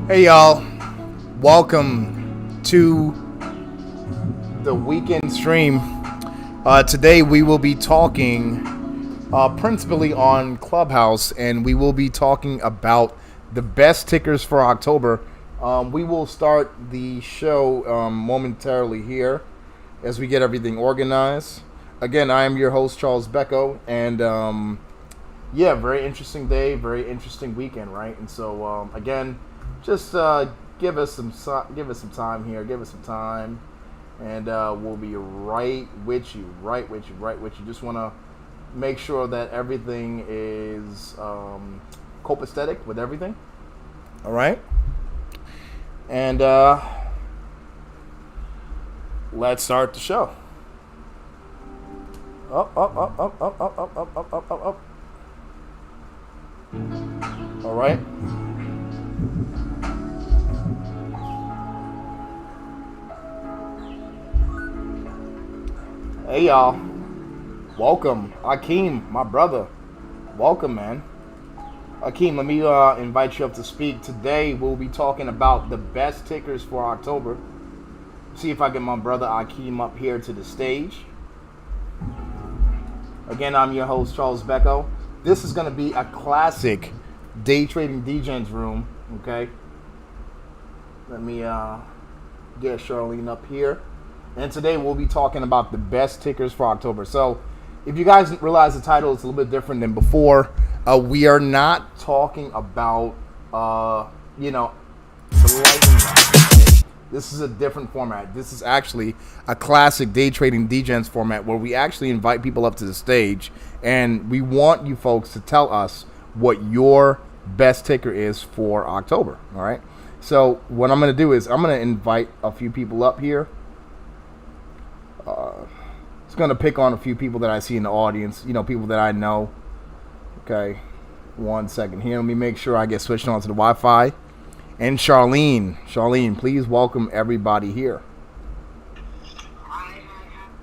Hey y'all, welcome to the weekend stream. Today we will be talking principally on Clubhouse, and we will be talking about the best tickers for October. We will start the show momentarily here as we get everything organized. Again, I am your host, Charles Becco, and yeah, very interesting day, very interesting weekend, right? And so again, just give us some time here, and we'll be right with you. Just want to make sure that everything is copacetic with everything. All right, and let's start the show. Up. All right. Hey y'all, welcome. Akeem, my brother, welcome, man. Akeem, let me invite you up to speak. Today we'll be talking about the best tickers for October. See if I get my brother Akeem up here to the stage. Again, I'm your host, Charles Becco. This is going to be a classic day trading degens room, okay? Let me get Charlene up here. And today we'll be talking about the best tickers for October. So if you guys realize the title is a little bit different than before, we are not talking about, the lightning round. This is a different format. This is actually a classic day trading degens format where we actually invite people up to the stage, and we want you folks to tell us what your best ticker is for October, all right? So what I'm going to do is I'm going to invite a few people up here. It's going to pick on a few people that I see in the audience, people that I know. Okay, 1 second here. Let me make sure I get switched on to the Wi-Fi. And Charlene, please welcome everybody here. Hi,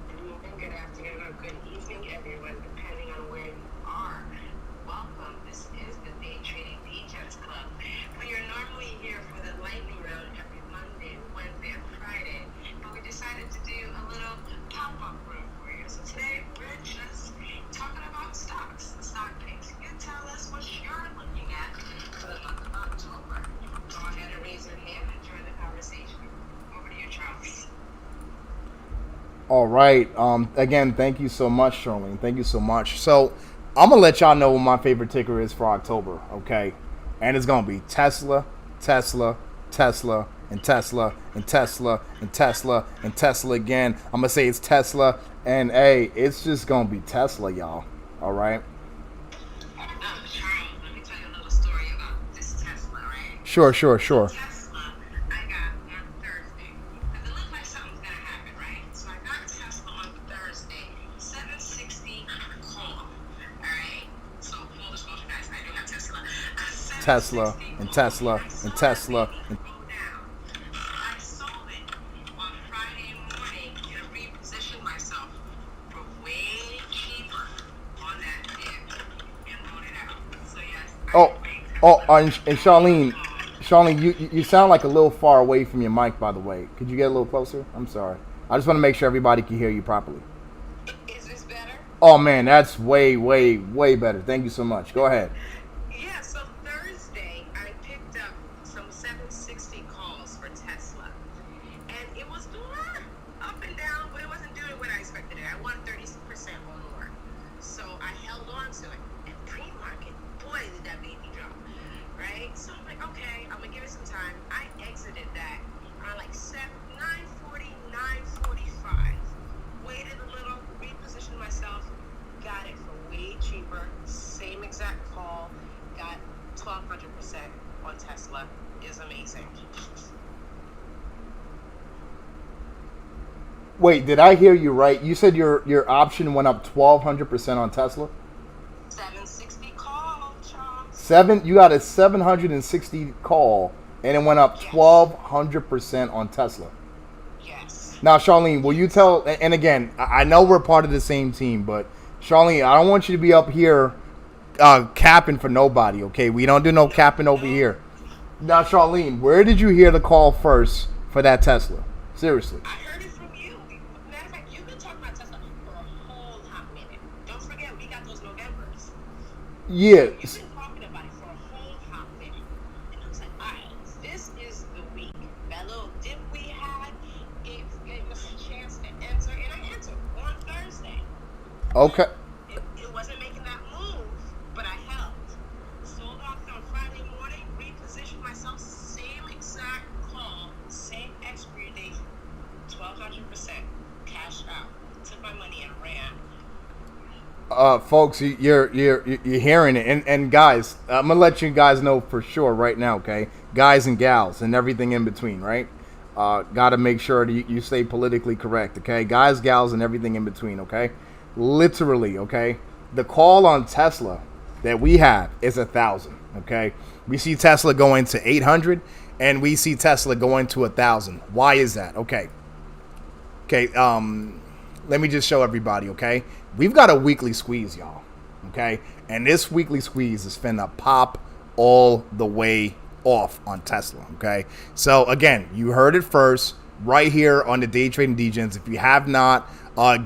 good evening, good afternoon, or good evening, everyone, depending on where you are. Welcome. This is the Day Trading Degens Club. We are normally here for the lightning round every Monday, Wednesday, and Friday, but we decided to do a little pop-up room for you. So today we're just talking about stocks, stock picks. You tell us what you're looking at for the month of October. Go ahead and raise your hand and join the conversation. Over to you, Charles. All right. Again, thank you so much, Charlene. Thank you so much. So I'm going to let y'all know what my favorite ticker is for October, okay? And it's going to be Tesla, Tesla, Tesla, and Tesla, and Tesla, and Tesla, and Tesla again. I'm going to say it's Tesla, and hey, it's just going to be Tesla, y'all. All right? Charles, let me tell you a little story about this Tesla, right? Sure. Tesla, I got on Thursday. Because it looked like something's going to happen, right? So I got Tesla on Thursday, 760 call. All right? So, full disclosure, guys, I do have Tesla. Tesla, and Tesla, and Tesla. And Go down. I sold it on Friday morning and repositioned myself for way cheaper on that dip and wrote it out. So, yes, and Charlene, you sound like a little far away from your mic, by the way. Could you get a little closer? I'm sorry. I just want to make sure everybody can hear you properly. Is this better? Oh, man, that's way better. Thank you so much. Go ahead. Yeah, so Thursday I picked up some 760 calls for Tesla. And it was doing up and down, but it wasn't doing what I expected it. I won 30% or more. So I held on to it. And pre-market, boy, did that baby drop. Right? So I'm like, okay, I'm going to give it some time. I exited that around like 9:40, 9:45. Waited a little, repositioned myself, got it for way cheaper, same exact call, got 1,200% on Tesla. Is amazing. Wait, did I hear you right? You said your option went up 1,200% on Tesla? 760 call, Charles. You got a 760 call, and it went up 1,200% on Tesla. Yes. Now, Charlene, will you tell? And again, I know we're part of the same team, but Charlene, I don't want you to be up here capping for nobody. Okay, we don't do no capping over here. Now, Charlene, where did you hear the call first for that Tesla? Seriously. I heard it from you. Matter of fact, you've been talking about Tesla for a whole hot minute. Don't forget, we got those Novembers. Yeah. You've been talking about it for a whole hot minute. And I was like, all right, this is the week. That little dip we had, it gave us a chance to enter, and I entered on Thursday. Okay. It wasn't making that move, but I held. Sold off on Friday morning, repositioned myself, same exact call, same expiry date, 1,200%, cashed out, took my money and ran. Folks, you're hearing it, and guys, I'm gonna let you guys know for sure right now, okay? Guys and gals and everything in between, right? Gotta make sure that you stay politically correct, okay? Guys, gals, and everything in between, okay? Literally, okay? The call on Tesla that we have is 1,000, okay? We see Tesla going to 800, and we see Tesla going to 1,000. Why is that? Okay. Let me just show everybody, okay? We've got a weekly squeeze, y'all, okay? And this weekly squeeze is finna pop all the way off on Tesla, okay? So, again, you heard it first right here on the Day Trading Degens. If you have not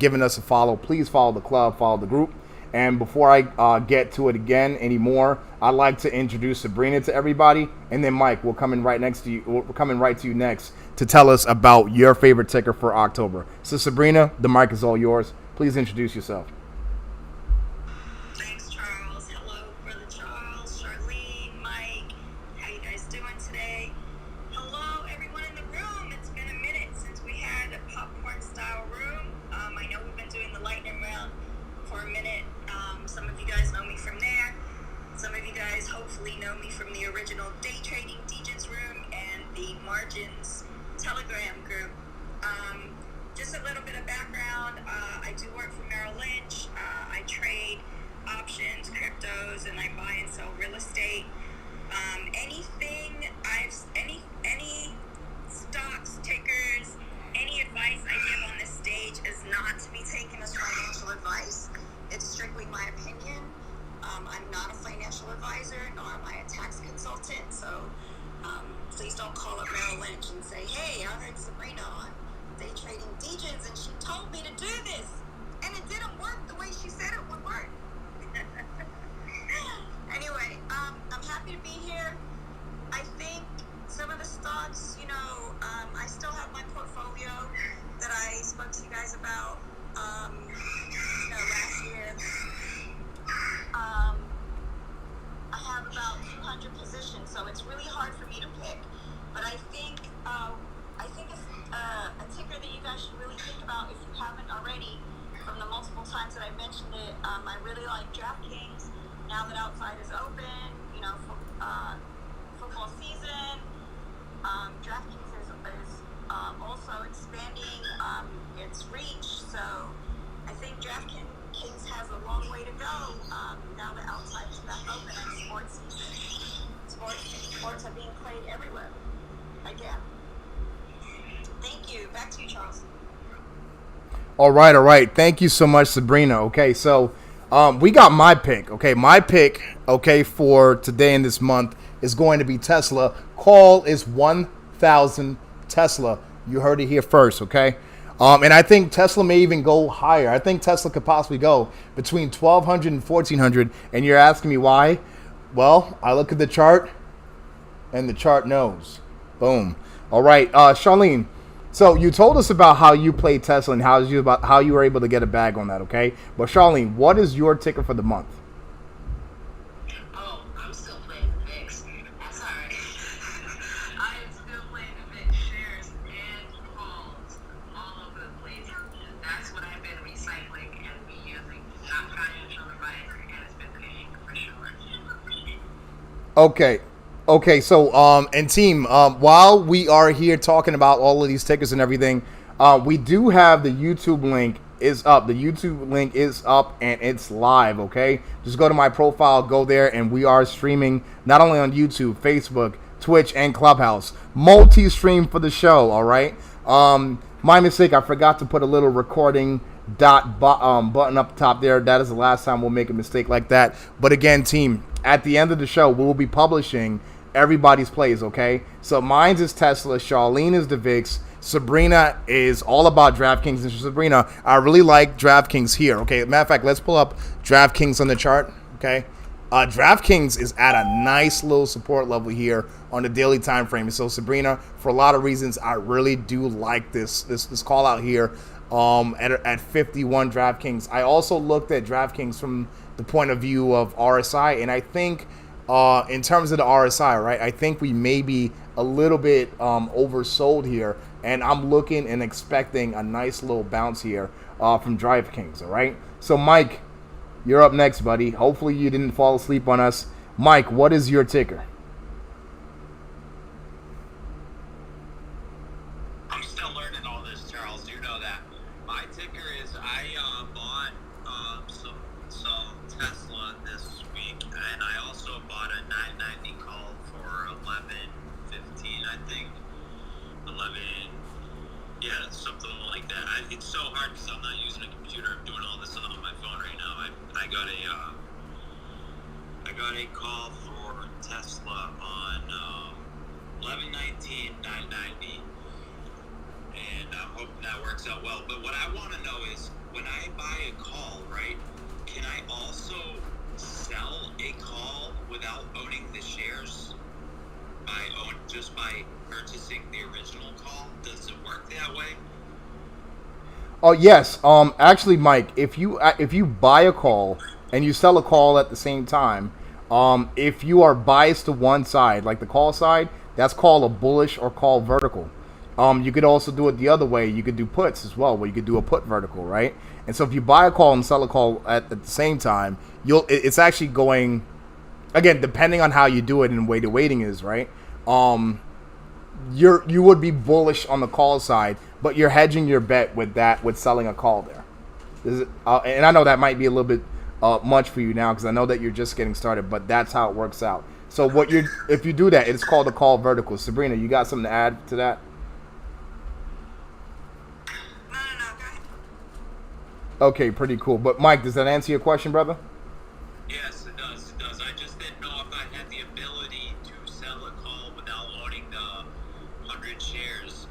given us a follow, please follow the club, follow the group. And before I get to it again anymore, I'd like to introduce Sabrina to everybody, and then Mike, we're coming right to you next to tell us about your favorite ticker for October. So Sabrina, the mic is all yours. Please introduce yourself. Thanks, Charles. Hello, Brother Charles, Charlene, Mike. How you guys doing today? Hello, everyone in the room. It's been a minute since we had a popcorn-style room. I know we've been doing the lightning round for a minute. Some of you guys know me from there. Some of you guys hopefully know me from the original Day Trading Degens room and the Margins Telegram group. Just a little bit of background. I do work for Merrill Lynch. I trade options, cryptos, and I buy and sell real estate. Any stocks, tickers, any advice I give on this stage is not to be taken as financial advice. It's strictly my opinion. I'm not a financial advisor, nor am I a tax consultant. So please don't call up Merrill Lynch and say, hey, I heard Sabrina on Day Trading Degens and she told me to do this. And it didn't work the way she said it would work. Anyway, I'm happy to be here. I think some of the stocks, I still have my portfolio that I spoke to you guys about, last year. I have about 200 positions, so it's really hard for me to pick. But I think it's a ticker that you guys should really think about if you haven't already. From the multiple times that I mentioned it, I really like DraftKings. Now that outside is open, football season, DraftKings is also expanding its reach. So I think DraftKings has a long way to go now that outside is back open and sports season. Sports are being played everywhere again. Thank you. Back to you, Charles. All right. Thank you so much, Sabrina. Okay, so we got my pick. Okay, my pick, for today and this month is going to be Tesla. Call is 1,000 Tesla. You heard it here first, okay? And I think Tesla may even go higher. I think Tesla could possibly go between 1,200 and 1,400. And you're asking me why? Well, I look at the chart, and the chart knows. Boom. All right, Charlene. So you told us about how you play Tesla and how you were able to get a bag on that, okay? But Charlene, what is your ticker for the month? Oh, I'm still playing the VIX. That's all right. I am still playing the VIX shares and calls all over the place. That's what I've been recycling and reusing. Not financial advisor, and it's been paying for sure. Okay, so and team, while we are here talking about all of these tickers and everything, we do have the YouTube link is up. The YouTube link is up and it's live, okay? Just go to my profile, go there, and we are streaming not only on YouTube, Facebook, Twitch, and Clubhouse. Multi-stream for the show, all right? My mistake, I forgot to put a little recording button up top there. That is the last time we'll make a mistake like that. But again, team, at the end of the show, we will be publishing everybody's plays, okay? So mine's is Tesla, Charlene is the VIX, Sabrina is all about DraftKings, and Sabrina, I really like DraftKings here, okay? Matter of fact, let's pull up DraftKings on the chart, okay? DraftKings is at a nice little support level here on the daily time frame. So Sabrina, for a lot of reasons, I really do like this call out here at 51 DraftKings. I also looked at DraftKings from the point of view of RSI, and I think in terms of the RSI, right, I think we may be a little bit oversold here, and I'm looking and expecting a nice little bounce here from DraftKings, all right? So Mike, you're up next, buddy. Hopefully you didn't fall asleep on us. Mike, what is your ticker? I'm still learning all this, Charles. You know that. My ticker is I bought some Tesla this week, and I also bought a 990 call for 11.15, I think. 11, yeah, something like that. It's so hard because I'm not using a computer. I'm doing all this on my phone right now. I got a call for Tesla on 11.19, 990, and I'm hoping that works out well. But what I want to know is, when I buy a call, right, can I also sell a call without owning the shares? Just by purchasing the original call? Does it work that way? Oh yes. Actually, Mike, if you buy a call and you sell a call at the same time, if you are biased to one side, like the call side, that's called a bullish or call vertical. You could also do it the other way. You could do puts as well, where you could do a put vertical, right? And so if you buy a call and sell a call at the same time, it's actually going, again, depending on how you do it and the way the weighting is, right? You would be bullish on the call side, but you're hedging your bet with selling a call there. And I know that might be a little bit much for you now, because I know that you're just getting started, but that's how it works out. So if you do that, it's called a call vertical. Sabrina, you got something to add to that? No, go ahead. Okay, pretty cool. But Mike, does that answer your question, brother? Yes, it does. It does. I just didn't know if I had the ability to sell a call without owning the 100 shares.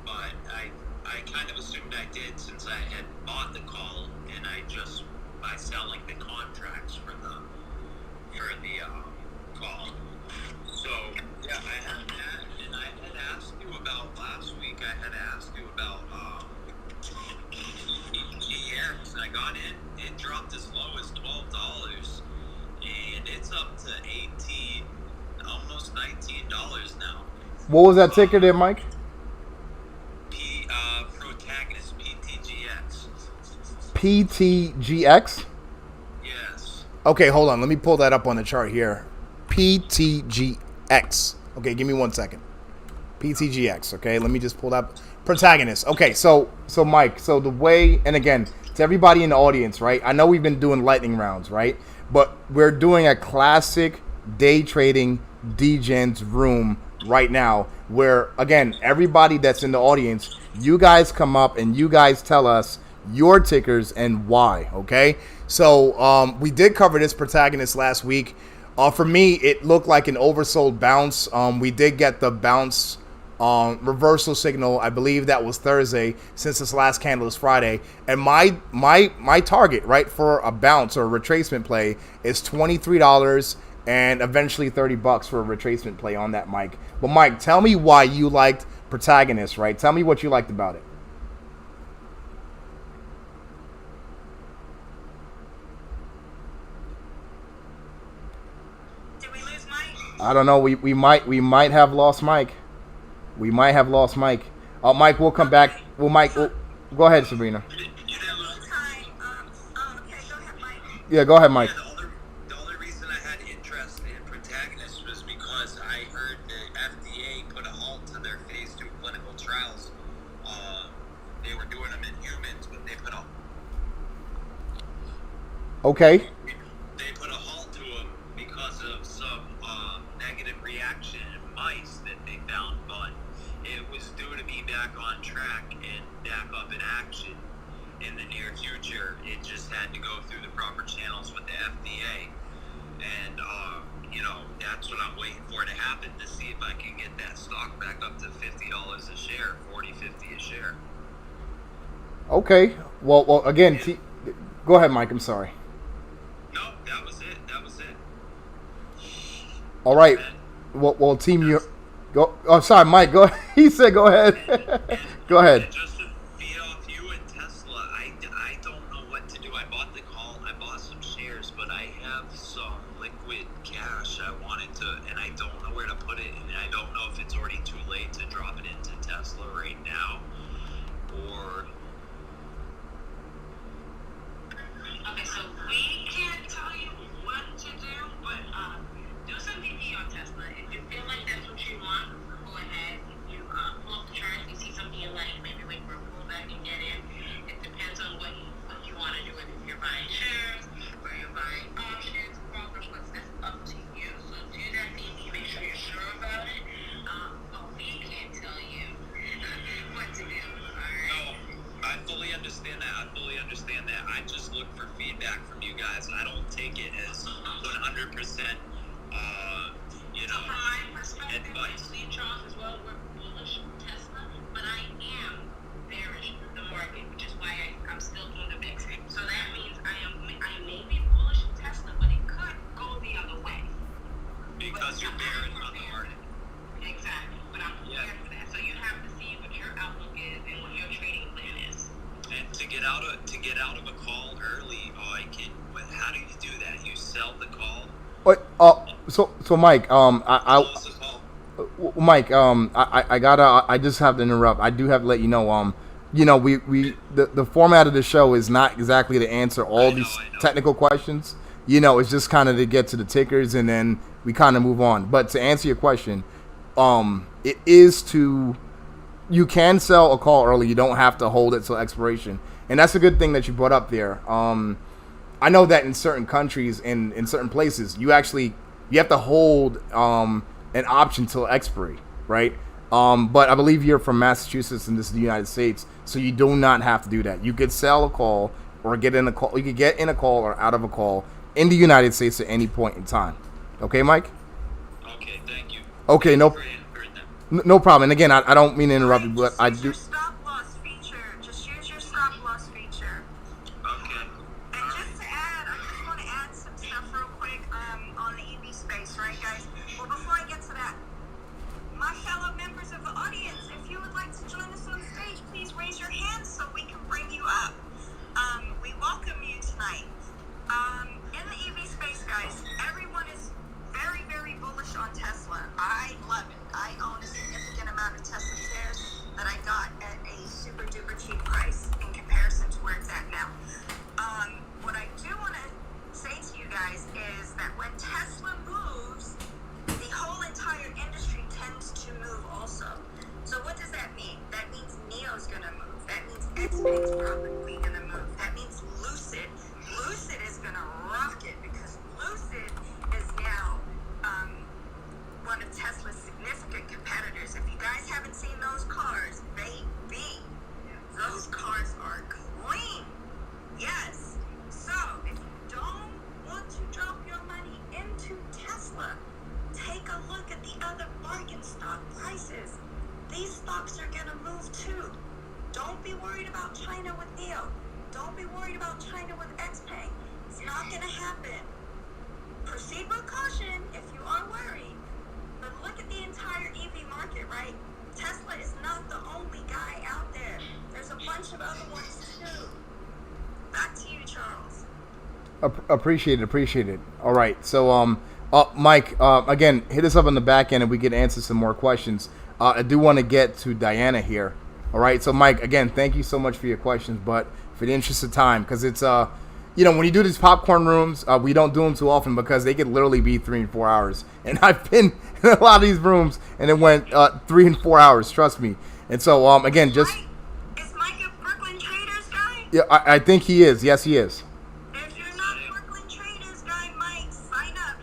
But I kind of assumed I did, since I had bought the call, and by selling the contracts for the call. So yeah, I had that, and I had asked you about last week. I had asked you about PTGX. I got in. It dropped as low as $12, and it's up to 18, almost $19 now. What was that ticker there, Mike? Protagonist PTGX. PTGX? Yes. Okay, hold on. Let me pull that up on the chart here. PTGX. Okay, give me 1 second. PTGX. Okay, let me just pull that. Protagonist. Okay, so Mike, so the way, and again, to everybody in the audience, right? I know we've been doing lightning rounds, right? But we're doing a classic day trading DGens room right now, where, again, everybody that's in the audience, you guys come up and you guys tell us your tickers and why, okay? So we did cover this Protagonist last week. For me, it looked like an oversold bounce. We did get the bounce reversal signal. I believe that was Thursday, since this last candle is Friday. And my target, right, for a bounce or a retracement play is $23 and eventually $30 for a retracement play on that, Mike. But Mike, tell me why you liked Protagonist, right? Tell me what you liked about it. Did we lose Mike? I don't know. We might have lost Mike. We might have lost Mike. Mike, we'll come back. Go ahead, Sabrina. You didn't lose. Okay, go ahead, Mike. Yeah, go ahead, Mike. Yeah, the only reason I had interest in Protagonist was because I heard the FDA put a halt to their phase 2 clinical trials. They were doing them in humans, but they put a Okay. They put a halt to them because of some negative reaction in mice that they found, but it was due to be back on track and back up in action in the near future. It just had to go through the proper channels with the FDA. And, that stock back up to $50 a share, 40, 50 a share. Okay. Well, again, go ahead, Mike. I'm sorry. No, that was it. All right. Well, team, you go. Oh, sorry, Mike. Go. He said, "Go ahead." Go ahead. And just to feed off you and Tesla, I don't know what to do. I bought the call. I bought some shares, but I have some liquid cash I wanted to, and I don't know where to put it. And I don't know if it's already too late to drop it into Tesla right now, or. Okay, so we can't tell you what to do, but do some DD on Tesla. If you feel like that's what you want, go ahead. If you pull up the chart, you see something you like, maybe wait for a pullback and get in. It depends on what you want to do. If you're buying shares or you're buying options, brokers, that's up to you. So do that DD, make sure you're sure about it. We can't tell you what to do, alright? No, I fully understand that. I just look for feedback from you guys. I don't take it as 100%, So from my perspective, advice. see, Charles, as well, we're bullish Tesla, but I am bearish the market, which is why I'm still doing the VIX. So that means I may be bullish Tesla, but it could go the other way. Because you're bearish on the market. Exactly, but I'm prepared for that. So you have to see what your outlook is and what your trading plan is. And to get out of a call early, how do you do that? You sell the call. But so Mike, Close the call. Mike, I just have to interrupt. I do have to let you know, the format of the show is not exactly to answer all these technical questions. It's just kind of to get to the tickers and then we kind of move on. But to answer your question, you can sell a call early. You don't have to hold it till expiration. And that's a good thing that you brought up there. I know that in certain countries and in certain places, you have to hold an option till expiry, right? But I believe you're from Massachusetts and this is the United States, so you do not have to do that. You could sell a call or get in a call. You could get in a call or out of a call in the United States at any point in time. Okay, Mike? Okay, thank you. Okay, no problem. And again, I don't mean to interrupt you, but I do. Your stop loss feature. Just use your stop loss feature. Okay. And just to add, I just want to add some stuff real quick on the EV space, right, guys? Well, before I get to that, my fellow members of the audience, if you would like to join us on stage, please raise your hand so we can bring you up. We welcome you tonight. In the EV space, guys, everyone is very, very bullish on Tesla. I love it. I own a significant amount of Tesla shares that I got at a super duper cheap price in comparison to where it's at now. What I do want to say to you guys is that when Tesla moves, the whole entire industry tends to move also. So what does that mean? That means NEO's going to move. That means XPeng's probably going to move. That means Lucid is going to rock it because Lucid is now one of Tesla's significant competitors. If you guys haven't seen those cars, baby, those cars are clean. Yes. So if you don't want to drop your money into Tesla, take a look at the other bargain stock prices. These stocks are going to move too. Don't be worried about China with NEO. Don't be worried about China with XPeng. It's not going to happen. Proceed with caution if you are worried. But look at the entire EV market, right? Tesla is not the only guy out there. There's a bunch of other ones too. Back to you, Charles. Appreciate it. All right. So, Mike, again, hit us up on the back end and we can answer some more questions. I do want to get to Diana here. All right. So, Mike, again, thank you so much for your questions, but for the interest of time, because it's, when you do these popcorn rooms, we don't do them too often because they could literally be 3 and 4 hours. And I've been in a lot of these rooms and it went 3 and 4 hours, trust me. And so, again, just... Is Mike a Brooklyn Traders guy? Yeah, I think he is. Yes, he is. If you're not a Brooklyn Traders guy, Mike, sign up.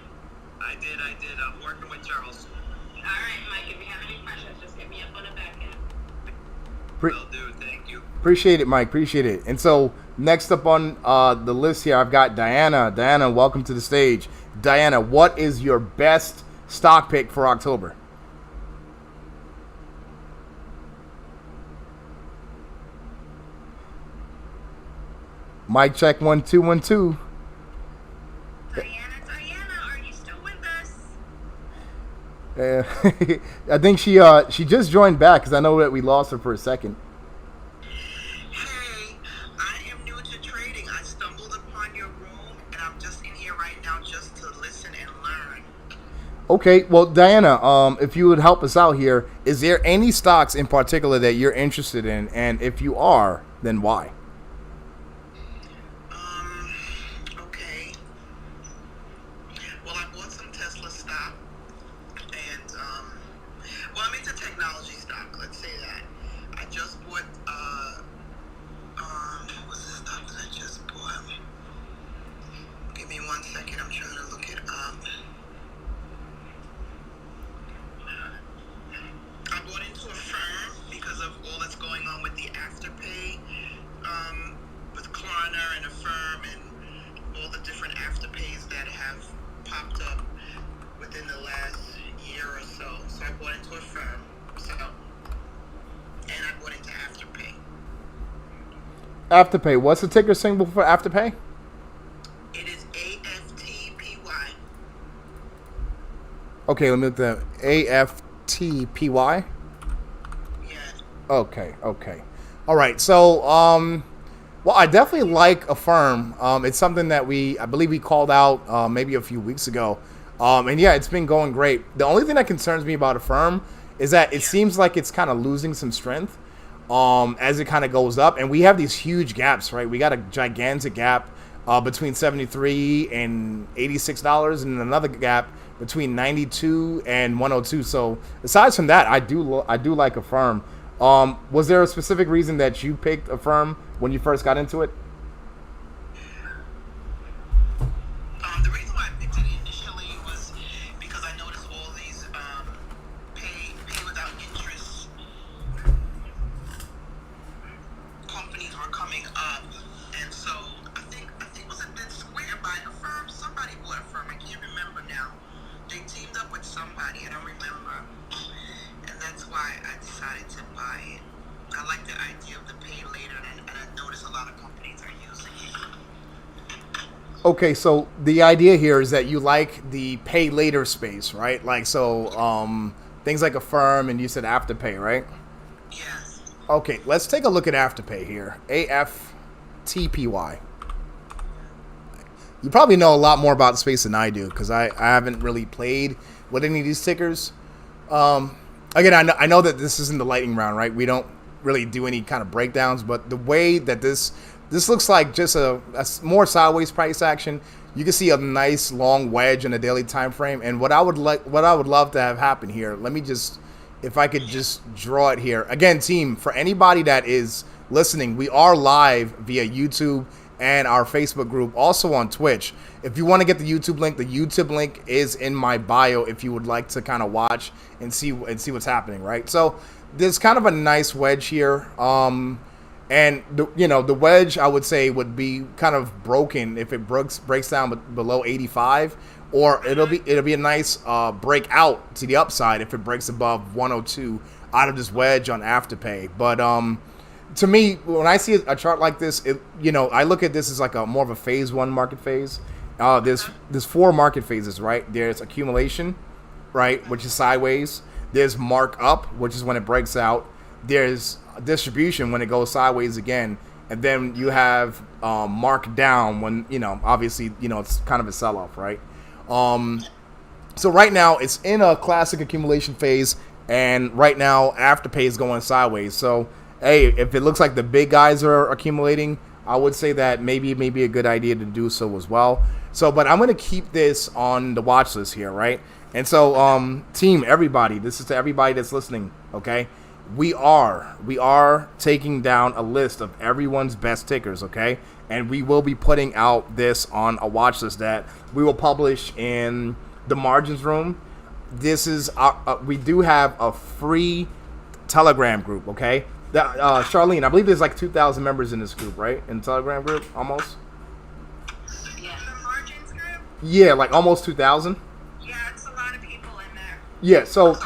I did. I'm working with Charles. All right, Mike, if you have any questions, just hit me up on the back end. Will do. Thank you. Appreciate it, Mike. Appreciate it. And so next up on the list here, I've got Diana. Diana, welcome to the stage. Diana, what is your best stock pick for October? Mic check 1 2 1 2. Diana, are you still with us? I think she just joined back because I know that we lost her for a second. Hey, I am new to trading. I stumbled upon your room, and I'm just in here right now just to listen and learn. Okay, well, Diana, if you would help us out here, is there any stocks in particular that you're interested in, and if you are, then why? Okay. Well, I bought some Tesla stock, and well, I'm into technology stock. Let's say that. I just bought what was the stock that I just bought? Give me 1 second. I'm trying to look it up. I bought into a firm because of all that's going on with the Afterpay, with Klarna and Affirm and all the different Afterpays that have popped up within the last year or so. So I bought into a firm. And I bought into Afterpay. Afterpay. What's the ticker symbol for Afterpay? It is AFTPY. Okay, let me look at AFTPY. Yeah. Okay. All right. So, well, I definitely like Affirm. It's something that I believe we called out maybe a few weeks ago. And yeah, it's been going great. The only thing that concerns me about Affirm is that it seems like it's kind of losing some strength as it kind of goes up. And we have these huge gaps, right? We got a gigantic gap between $73 and $86, and another gap between 92 and 102. So aside from that, I do like Affirm. Was there a specific reason that you picked Affirm when you first got into it? The reason why I picked it initially was because I noticed all these pay without interest companies were coming up, and so I think was it then Square by Affirm? Somebody bought Affirm. I can't remember now. They teamed up with somebody. I don't remember, and that's why I decided to buy it. I like the idea of the pay later, and I noticed a lot of companies are using it. Okay, so the idea here is that you like the pay later space, right? Like, so things like Affirm, and you said Afterpay, right? Yes. Okay, let's take a look at Afterpay here. AFTPY. You probably know a lot more about the space than I do because I haven't really played with any of these tickers. Again, I know that this isn't the lightning round, right? We don't really do any kind of breakdowns, but the way that this looks like just a more sideways price action. You can see a nice long wedge in a daily time frame, and what I would love to have happen here. Let me just, if I could just draw it here again, team. For anybody that is listening, we are live via YouTube and our Facebook group, also on Twitch. If you want to get the YouTube link is in my bio if you would like to kind of watch and see what's happening, right? So there's kind of a nice wedge here. And the wedge, I would say, would be kind of broken if it breaks down below 85, or it'll be a nice breakout to the upside if it breaks above 102 out of this wedge on Afterpay. But to me, when I see a chart like this, I look at this as like a more of a phase one market phase. There's four market phases, right? There's accumulation, right, which is sideways. There's mark up, which is when it breaks out. There's distribution when it goes sideways again, and then you have mark down when obviously it's kind of a sell-off, right? So right now it's in a classic accumulation phase, and right now Afterpay is going sideways. So hey, if it looks like the big guys are accumulating, I would say that maybe it may be a good idea to do so as well. So, but I'm going to keep this on the watch list here, right? And so, team, everybody, this is to everybody that's listening, okay? We are taking down a list of everyone's best tickers, okay? And we will be putting out this on a watch list that we will publish in the margins room. This is we do have a free Telegram group, okay? That Charlene, I believe there's like 2,000 members in this group, right? In the Telegram group, almost. Yeah, the margins group. Yeah, like almost 2,000. Yeah, it's a lot of people in there. Yeah, so Yeah,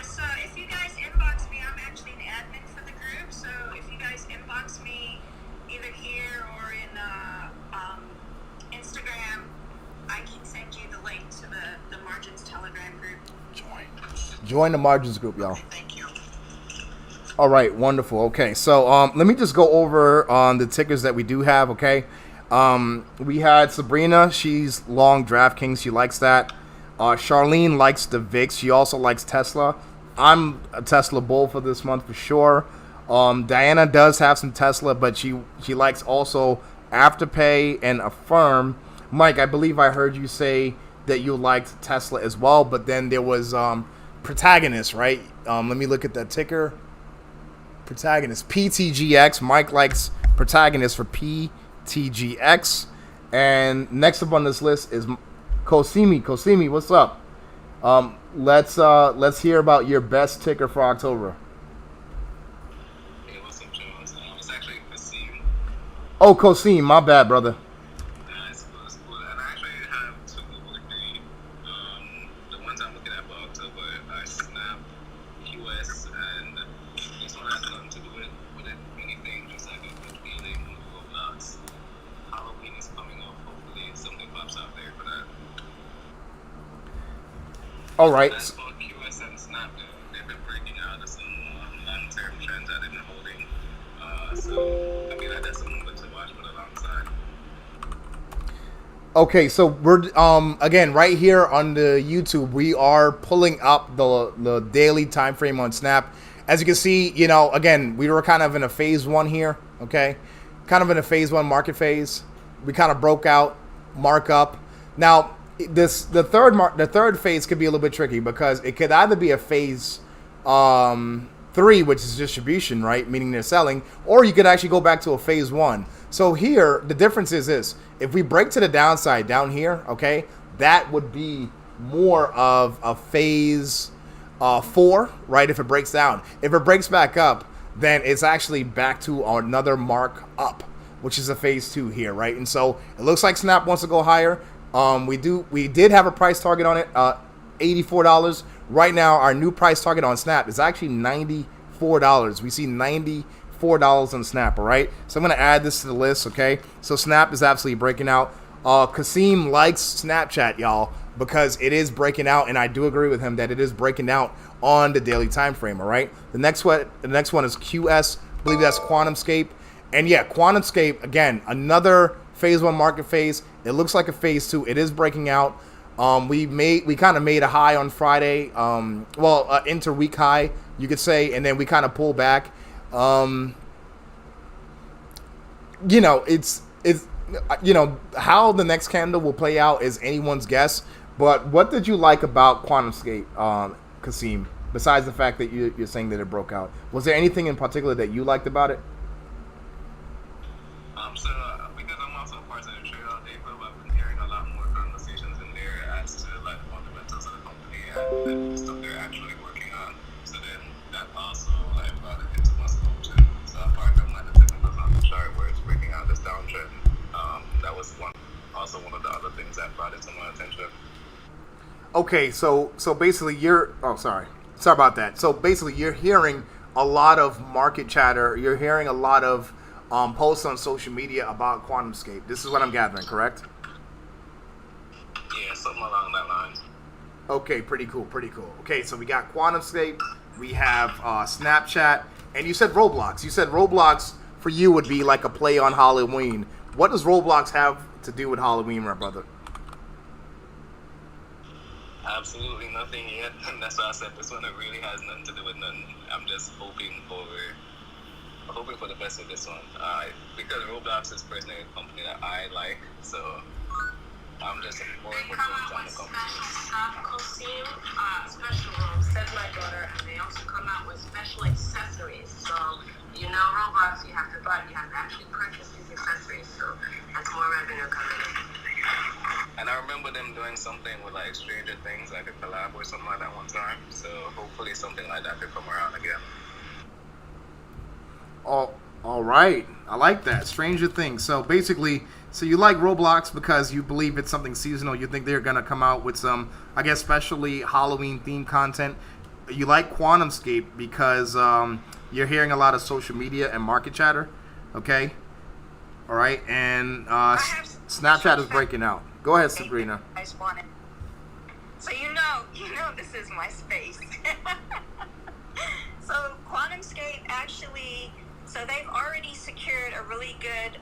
so if you guys inbox me, I'm actually an admin for the group. So if you guys Join the margins group, y'all. Thank you. All right, wonderful. Okay, so let me just go over on the tickers that we do have. Okay, we had Sabrina. She's long DraftKings. She likes that. Charlene likes the VIX. She also likes Tesla. I'm a Tesla bull for this month for sure. Diana does have some Tesla, but she likes also Afterpay and Affirm. Mike, I believe I heard you say that you liked Tesla as well, but then there was Protagonist, right? Let me look at that ticker. Protagonist, PTGX. Mike likes Protagonist for PTGX. And next up on this list is Kosimi. Kosimi, what's up? Let's hear about your best ticker for October. Hey, what's up, Charles? It's actually Kasim. Oh, Kosim, my bad, brother. It's cool, it's cool. And I actually have two with me. The ones I'm looking at for October are Snap, QS, and this one has nothing to do with anything, just like a good feeling of Roblox. Halloween is coming up. Hopefully something pops out there for that. All right. As for QS and Snap, they've been breaking out of some long-term trends that they've been holding. So, I mean, that's something good to watch for the long side. Okay, so we're again right here on the YouTube, we are pulling up the daily time frame on Snap. As you can see, you know, again, we were kind of in a phase one here, okay? Kind of in a phase one market phase. We kind of broke out, mark up. Now, the third phase could be a little bit tricky because it could either be a phase 3, which is distribution, right? Meaning they're selling, or you could actually go back to a phase 1. So here, the difference is this. If we break to the downside down here, okay, that would be more of a phase 4, right? If it breaks down. If it breaks back up, then it's actually back to another mark up, which is a phase 2 here, right? And so it looks like Snap wants to go higher. We did have a price target on it, $84. Right now, our new price target on Snap is actually $94. We see $94 on Snap, all right? So I'm going to add this to the list, okay? So Snap is absolutely breaking out. Kasim likes Snapchat, y'all, because it is breaking out, and I do agree with him that it is breaking out on the daily time frame, all right? The next one is QS. I believe that's QuantumScape. And yeah, QuantumScape, again, another phase 1 market phase. It looks like a phase 2. It is breaking out. We kind of made a high on Friday, inter-week high, you could say, and then we kind of pulled back. You know, it's you know, how the next candle will play out is anyone's guess. But what did you like about QuantumScape, Kasim, besides the fact that you're saying that it broke out? Was there anything in particular that you liked about it? So because I'm also part of the trail day club, I've been hearing a lot more conversations in there as to like fundamentals of the company and the stuff they're actually working on. So then that also like brought it into my scope too. So apart from like the technicals on the chart where it's breaking out this downtrend, that was one of the other things that brought it to my attention. Okay, so basically sorry about that. So basically you're hearing a lot of market chatter. You're hearing a lot of posts on social media about QuantumScape. This is what I'm gathering, correct? Yeah, something along that line. Okay, pretty cool. Okay, so we got QuantumScape, we have Snapchat, and you said Roblox. You said Roblox for you would be like a play on Halloween. What does Roblox have to do with Halloween, my brother? Absolutely nothing yet, and that's why I said this one. It really has nothing to do with nothing. I'm just hoping for the best with this one. Because Roblox is personally a company that I like, so I'm just more They and more come focused out on with the company. special stuff, Costume, special rooms, said my daughter, and they also come out with special accessories. So, you know, Roblox, you have to actually purchase these accessories, so that's more revenue coming in. And I remember them doing something with like Stranger Things, like a collab or something like that one time. So hopefully something like that could come around again. All right. I like that. Stranger Things. So basically, you like Roblox because you believe it's something seasonal. You think they're going to come out with some, I guess, especially Halloween-themed content. You like QuantumScape because you're hearing a lot of social media and market chatter. Okay? All right. And Snapchat is breaking out. Go ahead, Sabrina. So you know, You know this is my space. So QuantumScape actually, so they've already secured a really good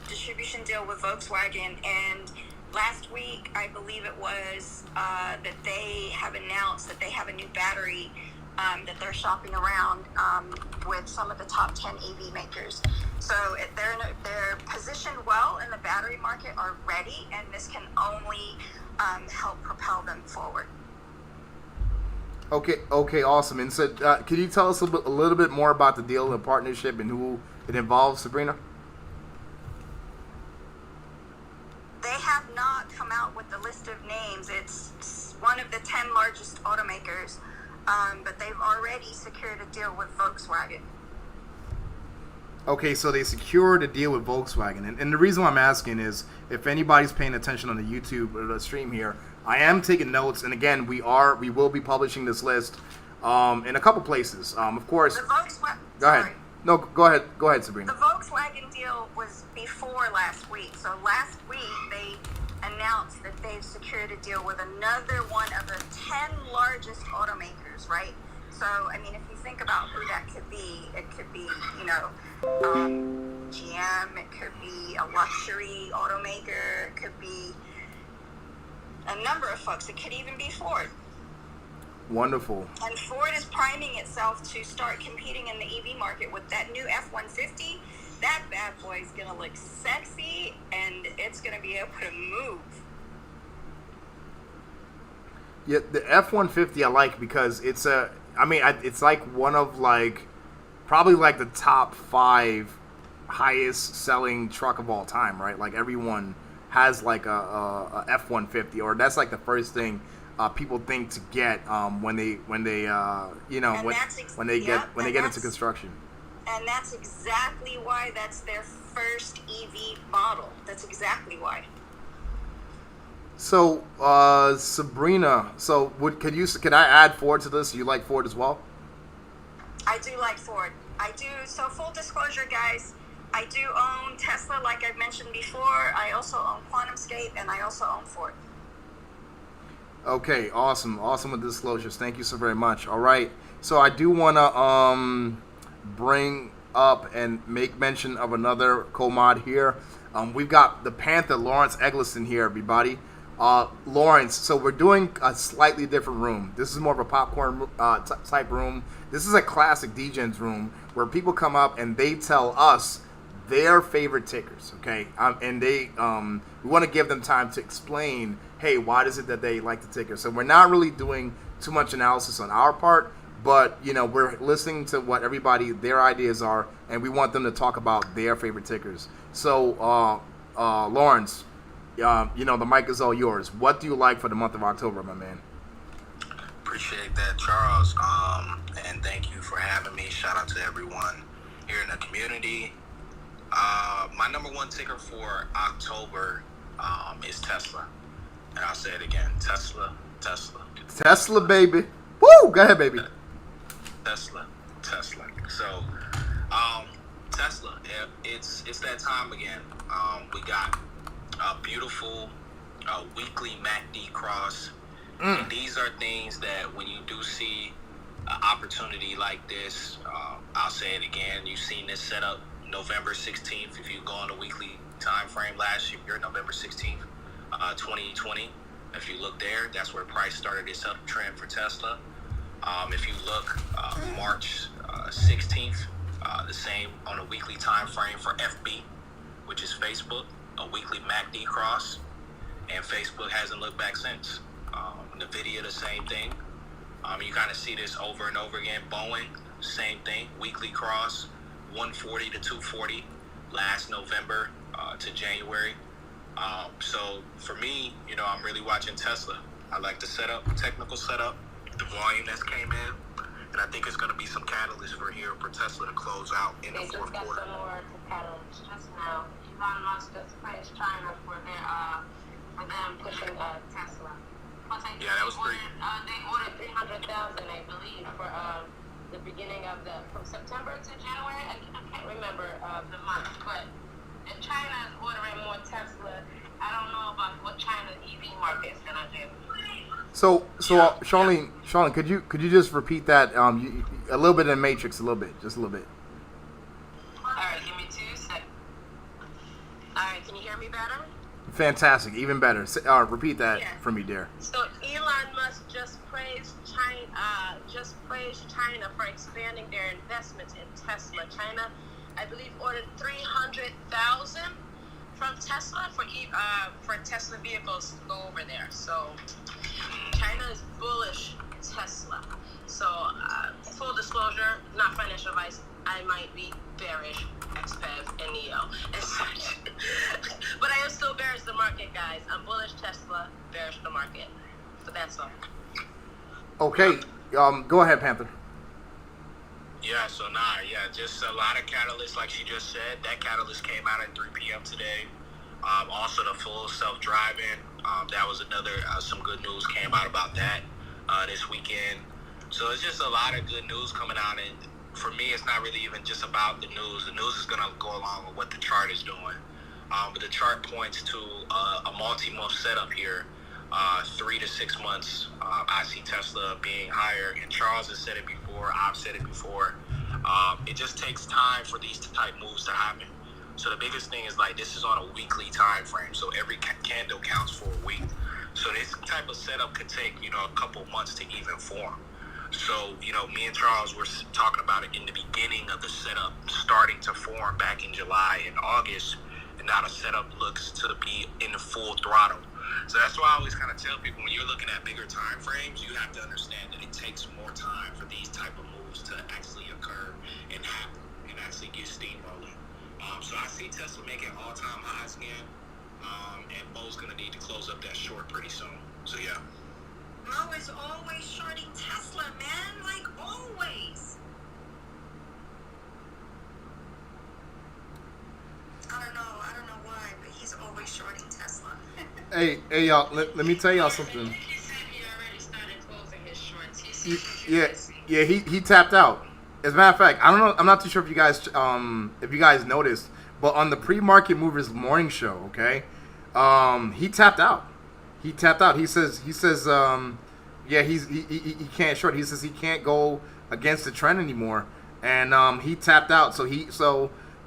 distribution deal with Volkswagen, and last week, I believe it was, that they have announced that they have a new battery that they're shopping around with some of the top 10 EV makers. So they're positioned well in the battery market already, and this can only help propel them forward. Okay, awesome. And so, can you tell us a little bit more about the deal and partnership and who it involves, Sabrina? They have not come out with the list of names. It's one of the 10 largest automakers, but they've already secured a deal with Volkswagen. Okay, so they secured a deal with Volkswagen. And the reason why I'm asking is, if anybody's paying attention on the YouTube or the stream here, I am taking notes. And again, we will be publishing this list in a couple places. Of course. The Volkswagen. Go ahead. No, go ahead. Go ahead, Sabrina. The Volkswagen deal was before last week. So last week they announced that they've secured a deal with another one of the 10 largest automakers, right? So, I mean, if you think about who that could be, it could be, GM, it could be a luxury automaker, it could be a number of folks. It could even be Ford. Wonderful. And Ford is priming itself to start competing in the EV market with that new F-150. That bad boy is going to look sexy, and it's going to be able to move. Yeah, the F-150 I like because it's it's like one of probably the top 5 highest selling truck of all time, right? Like everyone has a F-150, or that's the first thing people think to get when they get into construction. And that's exactly why that's their first EV model. That's exactly why. So, Sabrina, could I add Ford to this? You like Ford as well? I do like Ford. I do. So full disclosure, guys, I do own Tesla, like I've mentioned before. I also own QuantumScape, and I also own Ford. Okay, awesome with disclosures. Thank you so very much. All right, so I do want to bring up and make mention of another co-mod here. We've got the Panther, Lawrence Eggleston here, everybody. Lawrence, so we're doing a slightly different room. This is more of a popcorn type room. This is a classic DGens room where people come up and they tell us their favorite tickers, okay? And we want to give them time to explain, hey, why is it that they like the ticker? So we're not really doing too much analysis on our part, but we're listening to what their ideas are, and we want them to talk about their favorite tickers. So, Lawrence, the mic is all yours. What do you like for the month of October, my man? Appreciate that, Charles. And thank you for having me. Shout out to everyone here in the community. My number one ticker for October is Tesla. And I'll say it again. Tesla. Tesla, baby. Woo! Go ahead, baby. Tesla. So, Tesla, it's that time again. We got a beautiful weekly MACD cross. And these are things that when you do see an opportunity like this, I'll say it again, you've seen this set up November 16th. If you go on the weekly time frame last year, November 16th, 2020. If you look there, that's where price started its uptrend for Tesla. If you look March 16th, the same on a weekly time frame for FB, which is Facebook, a weekly MACD cross, and Facebook hasn't looked back since. NVIDIA, the same thing. You kind of see this over and over again. Boeing, same thing, weekly cross, 140 to 240 last November to January. So for me, I'm really watching Tesla. I like the setup, technical setup, the volume that's came in, and I think it's going to be some catalyst for Tesla to close out in the fourth quarter. Some more catalyst just now. Elon Musk just praised China for them pushing Tesla. Yeah, that was great. They ordered 300,000, I believe, for the beginning of from September to January. I can't remember the month, but if China is ordering more Tesla, I don't know about what China's EV market is gonna do. So Charlene, could you just repeat that a little bit in the matrix, just a little bit. All right, give me 2 seconds. All right, can you hear me better? Fantastic, even better. Repeat that for me, dear. So Elon Musk just praised China for expanding their investments in Tesla. China, I believe, ordered 300,000 from Tesla for Tesla vehicles to go over there. So China is bullish Tesla. So full disclosure, not financial advice, I might be bearish XPEV and NEO and such. But I am still bearish the market, guys. I'm bullish Tesla, bearish the market. But that's all. Okay, go ahead, Panther. Yeah, just a lot of catalysts, like she just said. That catalyst came out at 3 p.m. today. Also, the full self-driving, that was another, some good news came out about that this weekend. So it's just a lot of good news coming out, and for me, it's not really even just about the news. The news is going to go along with what the chart is doing. But the chart points to a multi-month setup here, 3 to 6 months. I see Tesla being higher, and Charles has said it before, I've said it before. It just takes time for these type moves to happen. So the biggest thing is, like, this is on a weekly time frame, so every candle counts for a week. So this type of setup could take, a couple months to even form. So, me and Charles were talking about it in the beginning of the setup, starting to form back in July and August, and now the setup looks to be in the full throttle. So that's why I always kind of tell people, when you're looking at bigger time frames, you have to understand that it takes more time for these type of moves to actually occur and happen and actually get steamrolling. So I see Tesla making all-time highs again, and Bo's going to need to close up that short pretty soon. So, yeah. Mo is always shorting Tesla, man. Like, always. I don't know why, but he's always shorting Tesla. Hey, y'all. Let me tell y'all something. He said he already started closing his shorts. Yeah. He tapped out. As a matter of fact, I don't know. I'm not too sure if you guys noticed, but on the pre-market movers morning show, okay, he tapped out. He says he can't short. He says he can't go against the trend anymore, and he tapped out. So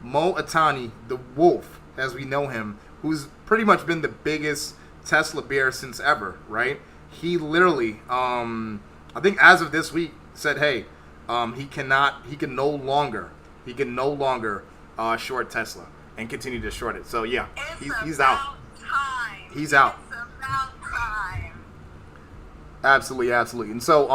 Mo Atani, the Wolf, as we know him, who's pretty much been the biggest Tesla bear since ever, right? He literally, I think as of this week, said, hey, he can no longer short Tesla and continue to short it. So yeah, he's out. He's out. It's about time. Absolutely. And so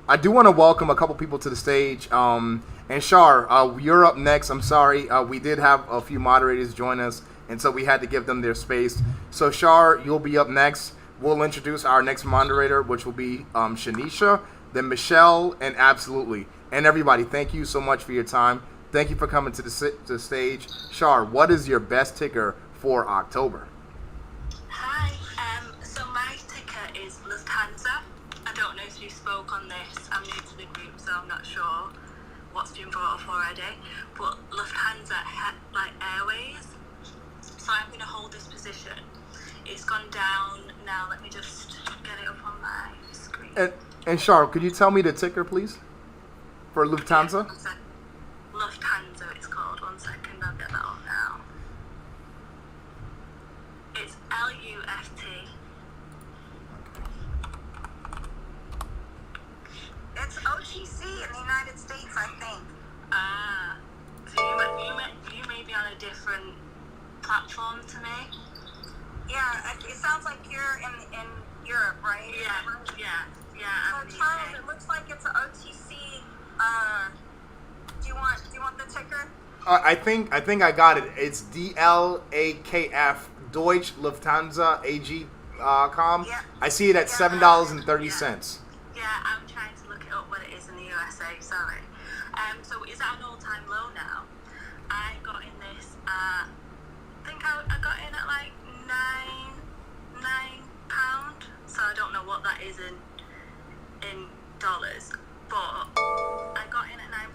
I do want to welcome a couple people to the stage. And Shar, you're up next. I'm sorry, we did have a few moderators join us, and so we had to give them their space. So Shar, you'll be up next. We'll introduce our next moderator, which will be Shanisha, then Michelle, and Absolutely. And everybody, thank you so much for your time. Thank you for coming to the stage. Shar, what is your best ticker for October? Hi, so my ticker is Lufthansa. I don't know if you spoke on this. I'm new to the group, so I'm not sure what's been brought up already. But Lufthansa, like Airways, so I'm going to hold this position. It's gone down now. Let me just get it up on my screen. And Shar, could you tell me the ticker, please, for Lufthansa? Yeah, Lufthansa, it's called. 1 second, I'll get that on now. It's LUFT. It's OTC in the United States, I think. So you may be on a different platform to me. Yeah, it sounds like you're in Europe, right? Yeah. So Charles, it looks like it's an OTC. Do you want the ticker? I think I got it. It's DLAKF, Deutsche Lufthansa AG.com. Yeah. I see it at $7.30. Yeah, I'm trying to look it up what it is in the USA, sorry. So it's at an all-time low now. I got in this at, I think I got in at like £9, so I don't know what that is in dollars, but I got in at £9.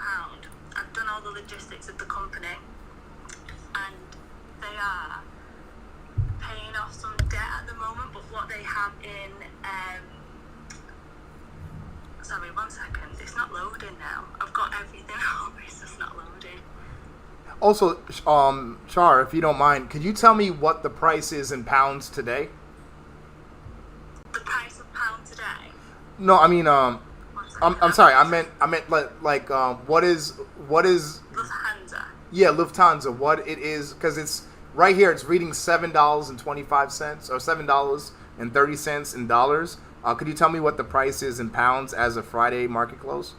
I've done all the logistics of the company, and they are paying off some debt at the moment, but what they have in sorry, 1 second. It's not loading now. I've got everything up. It's just not loading. Also, Char, if you don't mind, could you tell me what the price is in pounds today? The price of pound today? No, I mean, 1 second. I'm sorry. I meant like what is Lufthansa. Yeah, Lufthansa. What it is, because it's right here. It's reading $7.25 or $7.30 in dollars. Could you tell me what the price is in pounds as of Friday market close?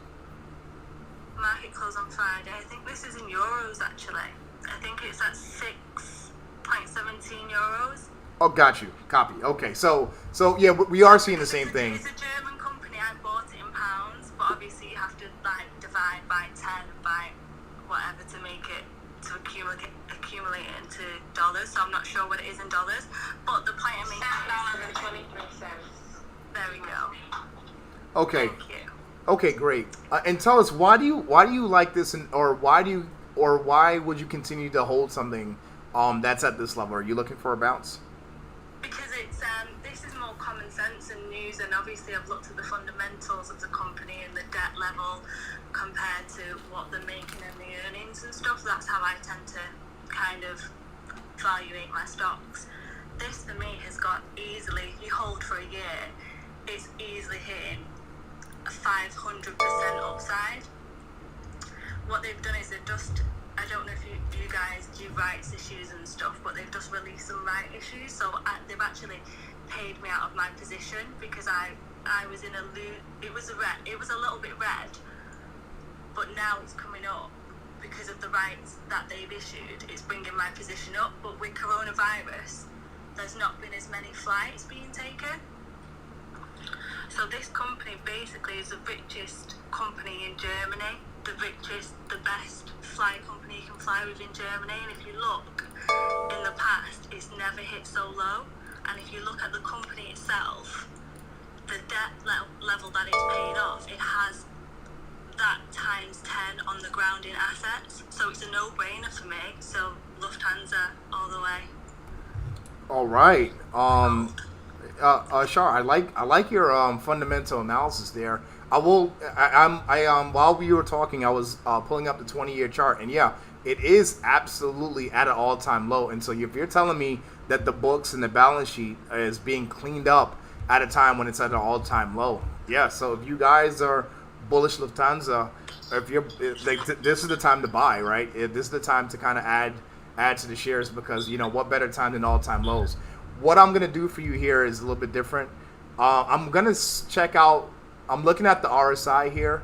Market close on Friday. I think this is in euros actually. I think it's at 6.17 euros. Oh, got you. Copy. Okay, so yeah, we are seeing the same thing. It's a German company. I bought it in pounds, but obviously you have to like divide by 10 and by whatever to make it to accumulate it into dollars. So I'm not sure what it is in dollars, but the point I'm making is $7.23. there we go. Okay. Thank you. Okay, great. And tell us, why do you like this, or why would you continue to hold something that's at this level? Are you looking for a bounce? Because it's this is more common sense and news, and obviously I've looked at the fundamentals of the company and the debt level compared to what they're making and the earnings and stuff. That's how I tend to kind of evaluate my stocks. This for me has got easily, you hold for a year, it's easily hitting a 500% upside. What they've done is they've just, I don't know if you guys do rights issues and stuff, but they've just released some right issues. So they've actually paid me out of my position because I was in it was a little bit red, but now it's coming up because of the rights that they've issued. It's bringing my position up, but with coronavirus, there's not been as many flights being taken. So this company basically is the richest company in Germany, the best fly company you can fly with in Germany. And if you look, in the past, it's never hit so low. And if you look at the company itself, the debt level that it's paid off, it has that times 10 on the ground in assets. So it's a no-brainer for me. So Lufthansa all the way. All right. Char, I like your fundamental analysis there. While we were talking, I was pulling up the 20-year chart, and yeah, it is absolutely at an all-time low. And so if you're telling me that the books and the balance sheet is being cleaned up at a time when it's at an all-time low, yeah. So if you guys are bullish Lufthansa, this is the time to buy, right? This is the time to kind of add to the shares, because what better time than all-time lows. What I'm gonna do for you here is a little bit different. I'm gonna check out. I'm looking at the RSI here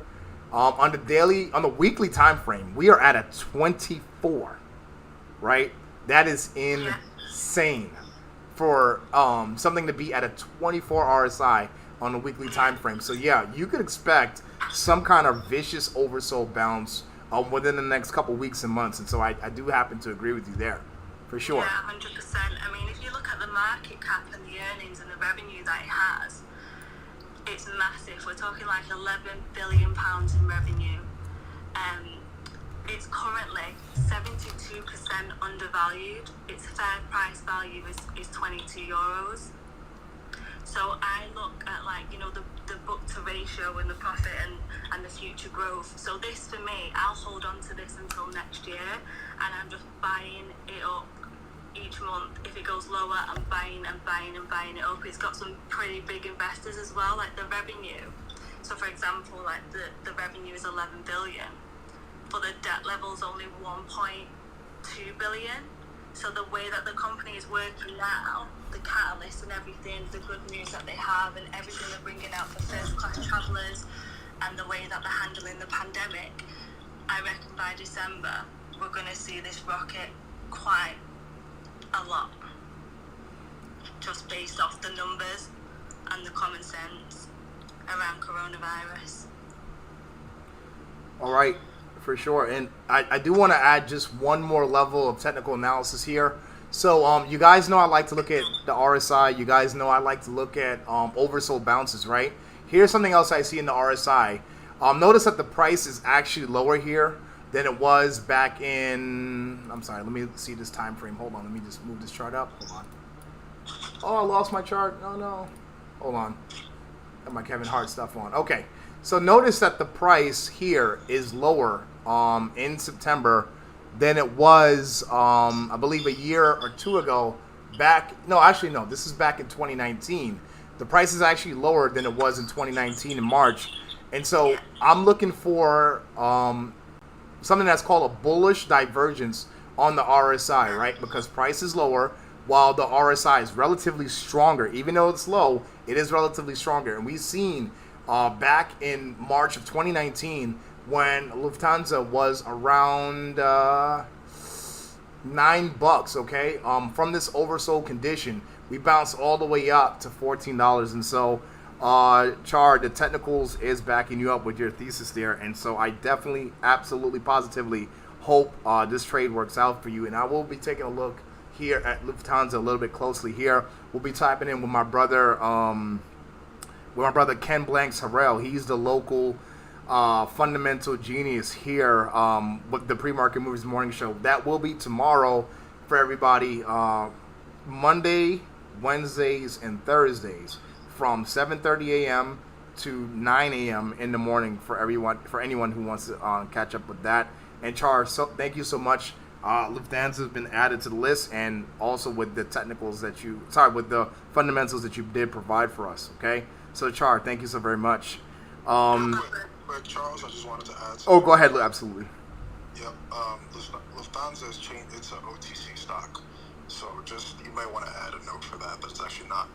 on the weekly time frame. We are at a 24, right? That is insane for something to be at a 24 RSI on the weekly time frame. So yeah, you could expect some kind of vicious oversold bounce within the next couple weeks and months. And so I do happen to agree with you there, for sure. Yeah, 100%. I mean, if you look at the market cap and the earnings and the revenue that it has, it's massive. We're talking like £11 billion in revenue. It's currently 72% undervalued. Its fair price value is 22 euros. So I look at the book to ratio and the profit and the future growth. So this for me, I'll hold on to this until next year, and I'm just buying it up each month. If it goes lower, I'm buying and buying and buying it up. It's got some pretty big investors as well, like the revenue. So for example, like the revenue is 11 billion, but the debt level is only 1.2 billion. So the way that the company is working now, the catalyst and everything, the good news that they have and everything they're bringing out for first class travellers, and the way that they're handling the pandemic, I reckon by December we're going to see this rocket quite a lot, just based off the numbers and the common sense around coronavirus. All right, for sure. And I do want to add just one more level of technical analysis here. So you guys know I like to look at the RSI. You guys know I like to look at oversold bounces, right? Here's something else I see in the RSI. Notice that the price is actually lower here than it was back in, I'm sorry, let me see this time frame. Hold on, let me just move this chart up. Hold on. Oh, I lost my chart. No. Hold on. Got my Kevin Hart stuff on. Okay. So notice that the price here is lower in September than it was, I believe, a year or two ago. This is back in 2019. The price is actually lower than it was in 2019 in March. And so I'm looking for something that's called a bullish divergence on the RSI, right? Because price is lower while the RSI is relatively stronger. Even though it's low, it is relatively stronger. And we've seen back in March of 2019 when Lufthansa was around $9, okay? From this oversold condition, we bounced all the way up to $14. And so, Char, the technicals is backing you up with your thesis there. And so I definitely, absolutely, positively hope this trade works out for you. And I will be taking a look here at Lufthansa a little bit closely here. We'll be typing in with my brother Ken Blanks Harrell. He's the local fundamental genius here with the Pre-Market Moves Morning Show. That will be tomorrow for everybody. Monday, Wednesdays, and Thursdays from 7:30 a.m. to 9 a.m. in the morning for anyone who wants to catch up with that. And Charles, thank you so much. Lufthansa has been added to the list, and also with the with the fundamentals that you did provide for us. Okay, so Char, thank you so very much. But Charles, I just wanted to add something. Oh, go ahead. Absolutely. Yep. Lufthansa has changed. It's an OTC stock, so you might want to add a note for that. But it's actually not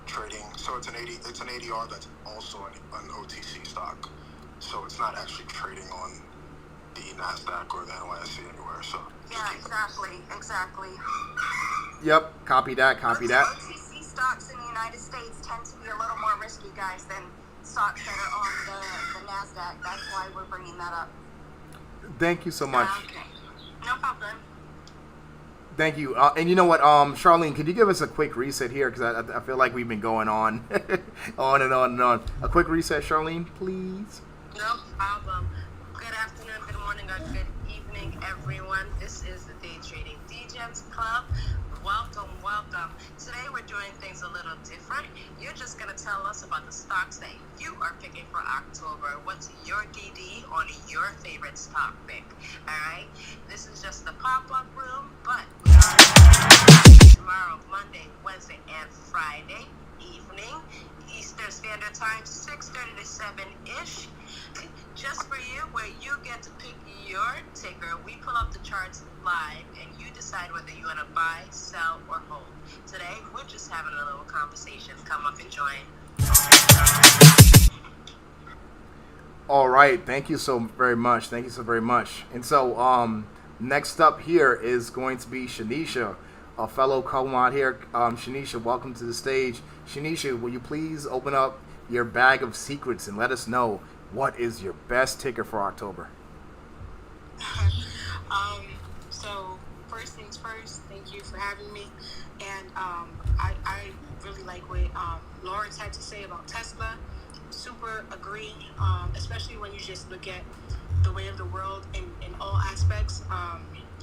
trading. So it's an ADR that's also an OTC stock. So it's not actually trading on the NASDAQ or the NYSE anywhere. So Yeah, exactly. Yep. Copy that. OTC stocks in the United States tend to be a little more risky, guys, than stocks that are on the NASDAQ. That's why we're bringing that up. Thank you so much. Okay. No problem. Thank you. And you know what, Charlene, could you give us a quick reset here? Because I feel like we've been going on, on and on and on. A quick reset, Charlene, please. No problem. Good afternoon, good morning, or good evening, everyone. This is the Day Trading DGens Club. Welcome. Today we're doing things a little different. You're just going to tell us about the stocks that you are picking for October. What's your DD on your favorite stock pick? All right? This is just the pop-up room, but we are tomorrow, Monday, Wednesday, and Friday evening, Eastern Standard Time, 6:30 to 7-ish. Just for you, where you get to pick your ticker. We pull up the charts live, and you decide whether you want to buy, sell, or hold. Today, we're just having a little conversation. Come up and join. All right. Thank you so very much. And so, next up here is going to be Shanisha, a fellow co-mod here. Shanisha, welcome to the stage. Shanisha, will you please open up your bag of secrets and let us know what is your best ticker for October? So first things first, thank you for having me. And I really like what Lawrence had to say about Tesla. Super agree, especially when you just look at the way of the world in all aspects.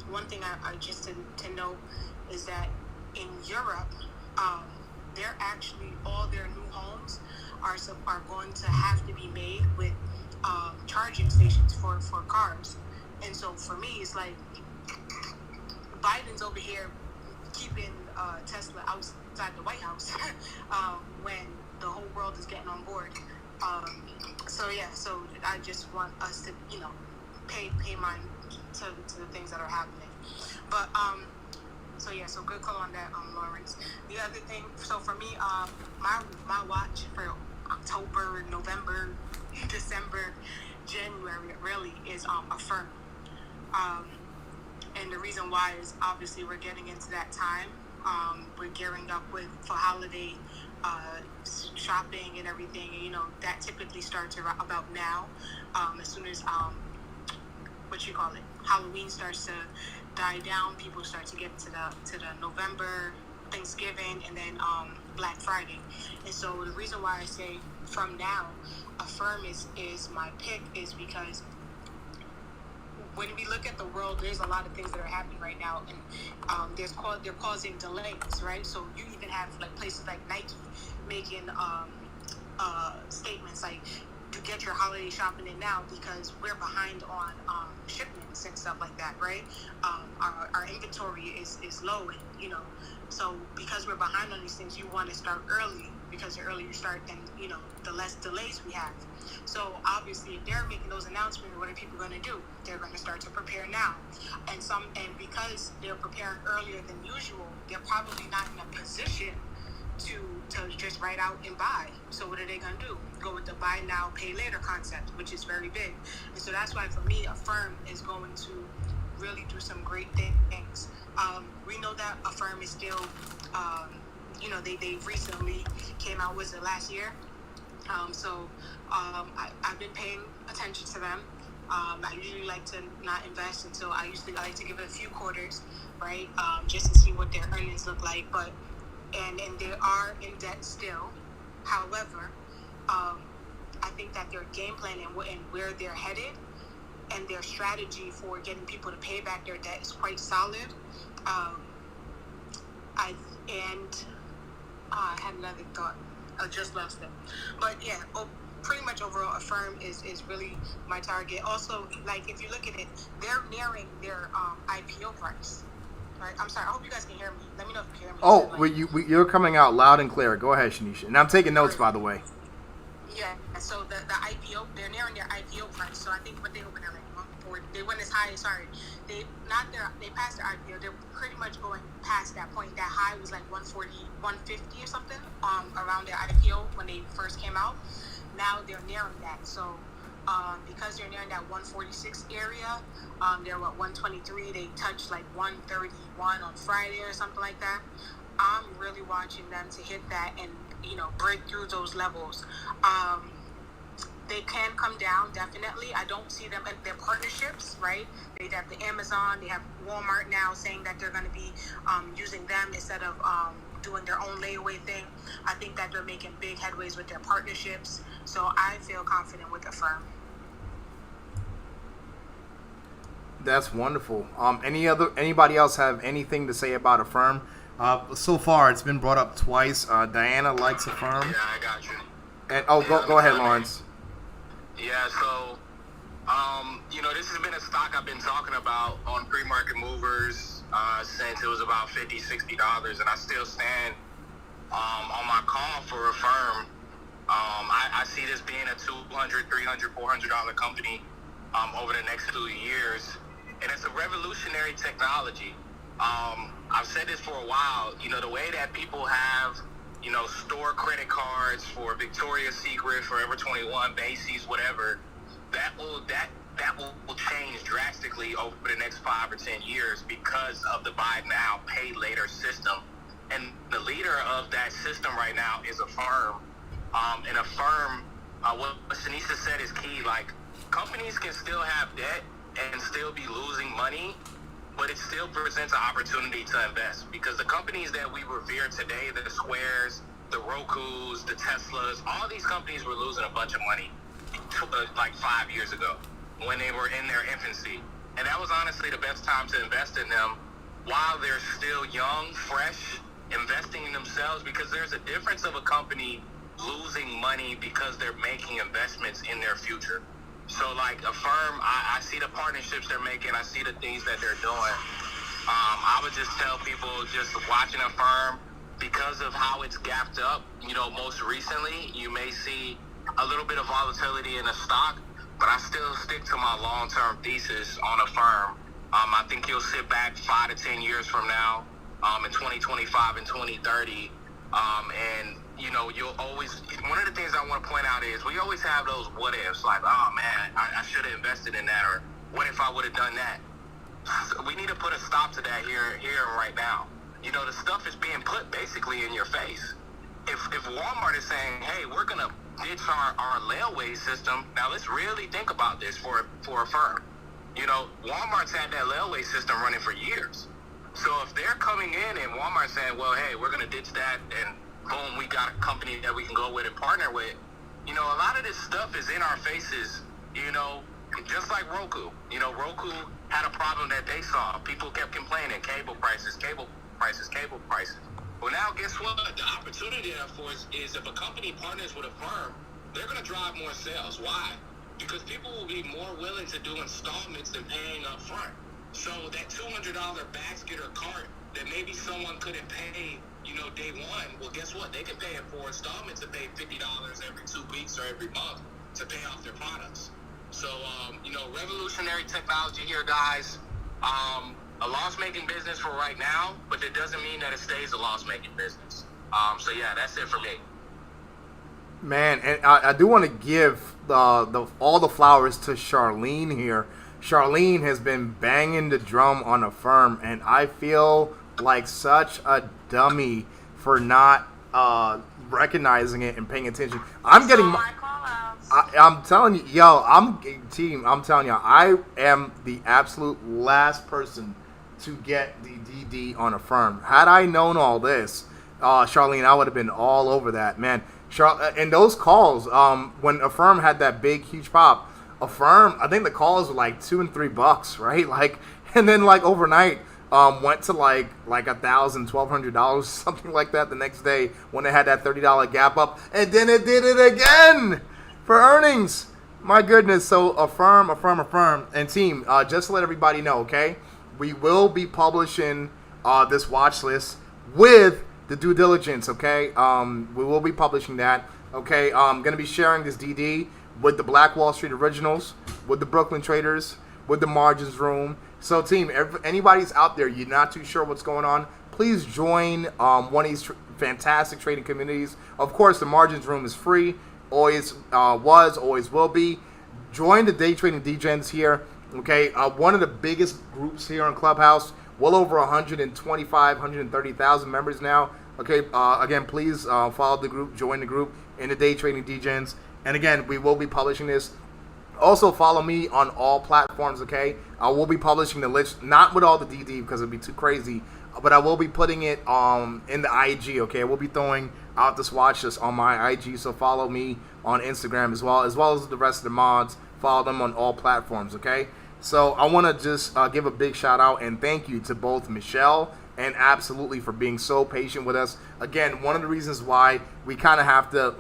One thing I just to note is that in Europe, they're actually, all their new homes are going to have to be made with charging stations for cars. And so for me, it's like Biden's over here keeping Tesla outside the White House when the whole world is getting on board. So I just want us to, pay mind to the things that are happening. But so good call on that, Lawrence. The other thing, so for me, my watch for October, November, December, January really is AFRM. And the reason why is obviously we're getting into that time. We're gearing up for holiday shopping and everything. And, that typically starts about now. As soon as Halloween starts to die down, people start to get to the November, Thanksgiving, and then Black Friday. And so the reason why I say from now, AFRM is my pick is because when we look at the world, there's a lot of things that are happening right now, and they're causing delays, right? So you even have like places like Nike making statements like get your holiday shopping in now, because we're behind on shipments and stuff like that, right? Our inventory is low, and so because we're behind on these things, you want to start early, because the earlier you start, then the less delays we have. So obviously, if they're making those announcements, what are people going to do? They're going to start to prepare now, and because they're preparing earlier than usual, they're probably not in a position to just write out and buy. So what are they going to do? Go with the buy now, pay later concept, which is very big. And so that's why, for me, a firm is going to really do some great things. We know that a firm is still, they recently came out, was it last year? I've been paying attention to them. I usually like to not invest until I like to give it a few quarters, right? Just to see what their earnings look like. But and they are in debt still. However, I think that their game plan and where they're headed, and their strategy for getting people to pay back their debt is quite solid. I had another thought. I just lost it. But yeah, pretty much overall, a firm is really my target. Also, like, if you look at it, they're nearing their IPO price. Right? I'm sorry. I hope you guys can hear me. Let me know if you can hear me. You're coming out loud and clear. Go ahead, Shanisha. And I'm taking notes, by the way. Yeah. So the IPO, they're nearing their IPO price. So I think what they opened at like 140. They went as high. Sorry, they passed their IPO. They're pretty much going past that point. That high was like 140, 150 or something. Around their IPO when they first came out. Now they're nearing that. So because they're nearing that 146 area, they're at 123. They touched like 131 on Friday or something like that. I'm really watching them to hit that and break through those levels. They can come down, definitely. I don't see them in their partnerships, right? They have the Amazon, they have Walmart now saying that they're going to be using them instead of doing their own layaway thing. I think that they're making big headways with their partnerships. So I feel confident with the firm. That's wonderful. Anybody else have anything to say about a firm? So far, it's been brought up twice. Diana likes a firm. Yeah, I got you. And go ahead, Lawrence. Yeah, so this has been a stock I've been talking about on pre-market movers since it was about $50, $60, and I still stand on my call for a firm. I see this being a $200, $300, $400 company over the next 2 years, and it's a revolutionary technology. I've said this for a while. The way that people have store credit cards for Victoria's Secret, Forever 21, Macy's, whatever, that will change drastically over the next 5 or 10 years because of the buy now, pay later system. And the leader of that system right now is a firm. And a firm, what Shanisha said is key. Like, companies can still have debt and still be losing money, but it still presents an opportunity to invest, because the companies that we revere today, the Squares, the Rokus, the Teslas, all these companies were losing a bunch of money like 5 years ago when they were in their infancy. And that was honestly the best time to invest in them while they're still young, fresh, investing in themselves, because there's a difference of a company losing money because they're making investments in their future. So like a firm, I see the partnerships they're making, I see the things that they're doing. I would just tell people, just watching a firm, because of how it's gapped up, most recently, you may see a little bit of volatility in the stock, but I still stick to my long-term thesis on a firm. I think you'll sit back 5 to 10 years from now, in 2025 and 2030, and you'll always, one of the things I want to point out is we always have those what ifs, like, oh man, I should have invested in that, or what if I would have done that? We need to put a stop to that here and right now. The stuff is being put basically in your face. If Walmart is saying, hey, we're going to ditch our layaway system, now let's really think about this for a firm. Walmart's had that layaway system running for years. So if they're coming in and Walmart's saying, well, hey, we're going to ditch that, and boom, we got a company that we can go with and partner with, a lot of this stuff is in our faces, just like Roku. Roku had a problem that they saw. People kept complaining, cable prices. Well, now guess what? The opportunity there for us is if a company partners with a firm, they're going to drive more sales. Why? Because people will be more willing to do installments than paying up front. So that $200 basket or cart that maybe someone couldn't pay, day one, well, guess what? They can pay it 4 installments and pay $50 every 2 weeks or every month to pay off their products. So, revolutionary technology here, guys. A loss-making business for right now, but it doesn't mean that it stays a loss-making business. So yeah, that's it for me. Man, and I do want to give all the flowers to Charlene here. Charlene has been banging the drum on AFRM, and I feel like such a dummy for not recognizing it and paying attention. I'm telling you, I'm telling you, I am the absolute last person to get the DD on AFRM. Had I known all this, Charlene, I would have been all over that, man. And those calls, when AFRM had that big, huge pop, AFRM, I think the calls were like $2 and $3, right? Like, and then like overnight, went to like $1,000, $1,200, something like that the next day when it had that $30 gap up, and then it did it again for earnings. My goodness. So AFRM, and team, just to let everybody know, okay, we will be publishing this watch list with the due diligence, okay? We will be publishing that, okay? I'm going to be sharing this DD with the Black Wall Street Originals, with the Brooklyn Traders, with the Margins Room. So, team, if anybody's out there, you're not too sure what's going on, please join one of these fantastic trading communities. Of course, the Margins Room is free, always was, always will be. Join the Day Trading Degens here, okay? One of the biggest groups here on Clubhouse, well over 125, 130,000 members now. Okay, again, please follow the group, join the group in the Day Trading Degens. And again, we will be publishing this. Also, follow me on all platforms, okay? I will be publishing the list, not with all the DD because it would be too crazy, but I will be putting it in the IG, okay? I will be throwing out this watch list on my IG, so follow me on Instagram as well as the rest of the mods. Follow them on all platforms, okay? So I want to just give a big shout out and thank you to both Michelle and Absolutely for being so patient with us. Again, one of the reasons why we kind of have to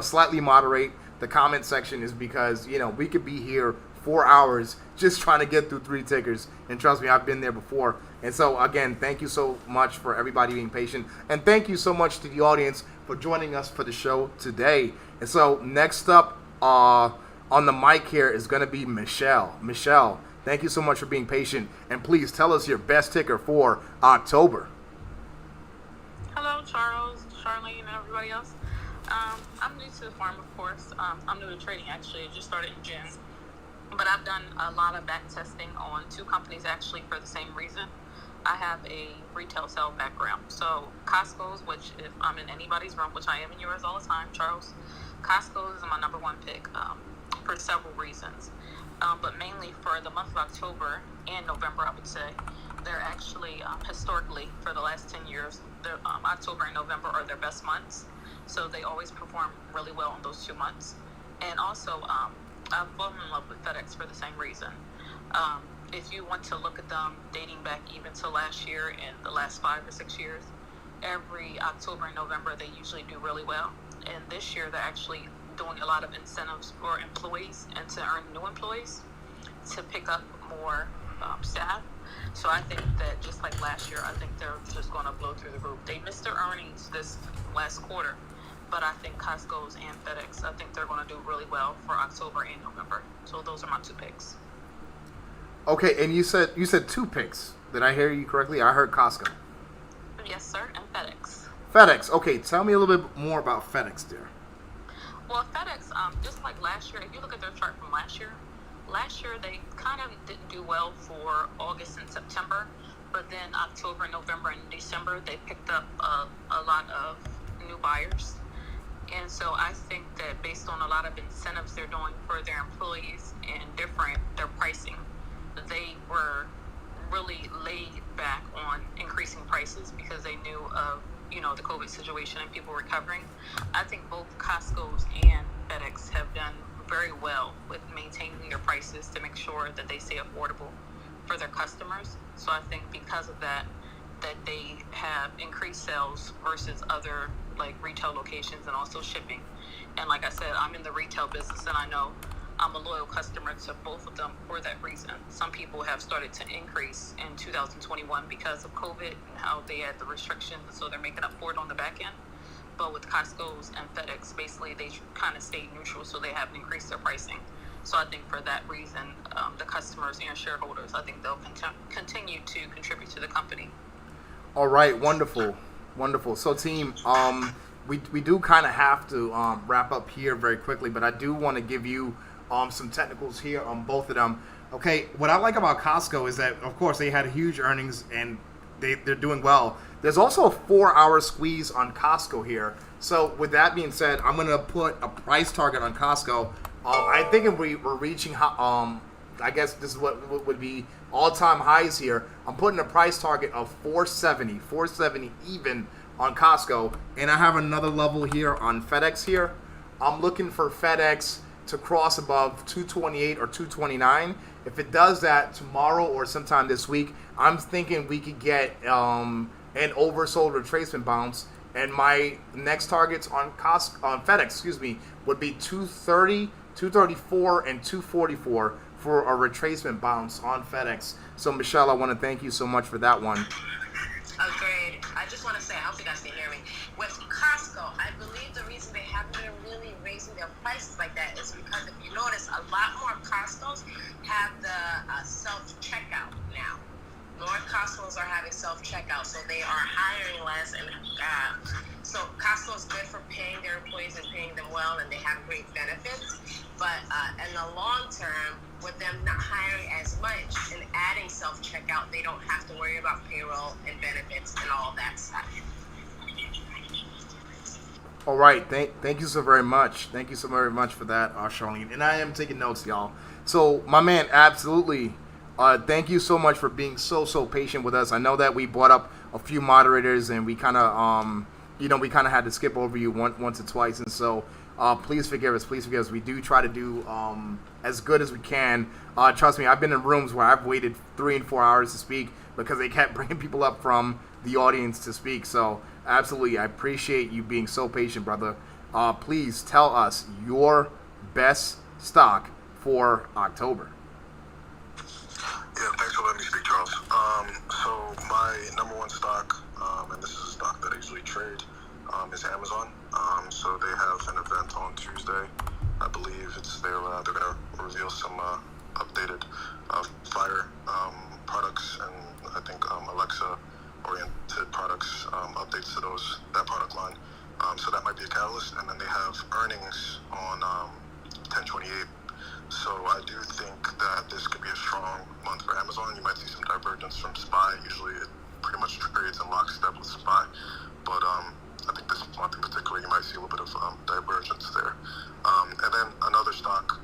slightly moderate the comment section is because, we could be here 4 hours just trying to get through 3 tickers. And trust me, I've been there before. And so, again, thank you so much for everybody being patient. And thank you so much to the audience for joining us for the show today. And so, next up on the mic here is going to be Michelle. Michelle, thank you so much for being patient. And please tell us your best ticker for October. Hello, Charles, Charlene, and everybody else. I'm new to the farm, of course. I'm new to trading, actually. I just started in June. But I've done a lot of back testing on 2 companies, actually, for the same reason. I have a retail sale background. So Costco's, which if I'm in anybody's room, which I am in yours all the time, Charles, Costco's is my number 1 pick for several reasons. But mainly for the month of October and November, I would say. They're actually, historically, for the last 10 years, October and November are their best months. So they always perform really well in those 2 months. And also, I've fallen in love with FedEx for the same reason. If you want to look at them dating back even to last year and the last 5 or 6 years, every October and November, they usually do really well. And this year, they're actually doing a lot of incentives for employees and to earn new employees to pick up more staff. So I think that just like last year, I think they're just going to blow through the roof. They missed their earnings this last quarter, but I think Costco's and FedEx, I think they're going to do really well for October and November. So those are my 2 picks. Okay, and you said 2 picks. Did I hear you correctly? I heard Costco. Yes, sir, and FedEx. FedEx. Okay, tell me a little bit more about FedEx there. Well, FedEx, just like last year, if you look at their chart from last year they kind of didn't do well for August and September, but then October, November, and December, they picked up a lot of new buyers. And so I think that based on a lot of incentives they're doing for their employees and their pricing, they were really laid back on increasing prices because they knew of, the COVID situation and people recovering. I think both Costco's and FedEx have done very well with maintaining their prices to make sure that they stay affordable for their customers. So I think because of that they have increased sales versus other, like retail locations and also shipping. And like I said, I'm in the retail business, and I know I'm a loyal customer to both of them for that reason. Some people have started to increase in 2021 because of COVID and how they had the restrictions, and so they're making up for it on the back end. But with Costco's and FedEx, basically they kind of stayed neutral, so they haven't increased their pricing. So I think for that reason, the customers and shareholders, I think they'll continue to contribute to the company. All right, wonderful. So team, we do kind of have to wrap up here very quickly, but I do want to give you some technicals here on both of them. Okay, what I like about Costco is that, of course, they had huge earnings and they're doing well. There's also a 4-hour squeeze on Costco here. So with that being said, I'm going to put a price target on Costco. I think if we're reaching, I guess this is what would be all-time highs here. I'm putting a price target of 470 even on Costco. And I have another level here on FedEx here. I'm looking for FedEx to cross above 228 or 229. If it does that tomorrow or sometime this week, I'm thinking we could get an oversold retracement bounce. And my next targets on FedEx, would be 230, 234, and 244 for a retracement bounce on FedEx. So Michelle, I want to thank you so much for that one. Agreed. I just want to say, I hope you guys can hear me. With Costco, I believe the reason they haven't been really raising their prices like that is because if you notice, a lot more Costcos have the self-checkout now. More Costcos are having self-checkout, so they are hiring less. And so Costco is good for paying their employees and paying them well, and they have great benefits. But in the long term, with them not hiring as much and adding self-checkout, they don't have to worry about payroll and benefits and all that stuff. All right, thank you so very much. Thank you so very much for that, Charlene. And I am taking notes, y'all. So, my man, absolutely. Thank you so much for being so patient with us. I know that we brought up a few moderators, and we kind of, we kind of had to skip over you once or twice, and so please forgive us. Please forgive us. We do try to do as good as we can. Trust me, I've been in rooms where I've waited 3 and 4 hours to speak because they kept bringing people up from the audience to speak. So absolutely, I appreciate you being so patient, brother. Please tell us your best stock for October. Yeah, thanks for letting me speak, Charles. So my number one stock, and this is a stock that I usually trade, is Amazon. So they have an event on Tuesday. I believe they're going to reveal some updated Fire products and I think Alexa-oriented products, updates to that product line. So that might be a catalyst. And then they have earnings on 10/28. So I do think that this could be a strong month for Amazon. You might see some divergence from SPY. Usually it pretty much trades in lockstep with SPY. But I think this month in particular, you might see a little bit of divergence there. And then another stock,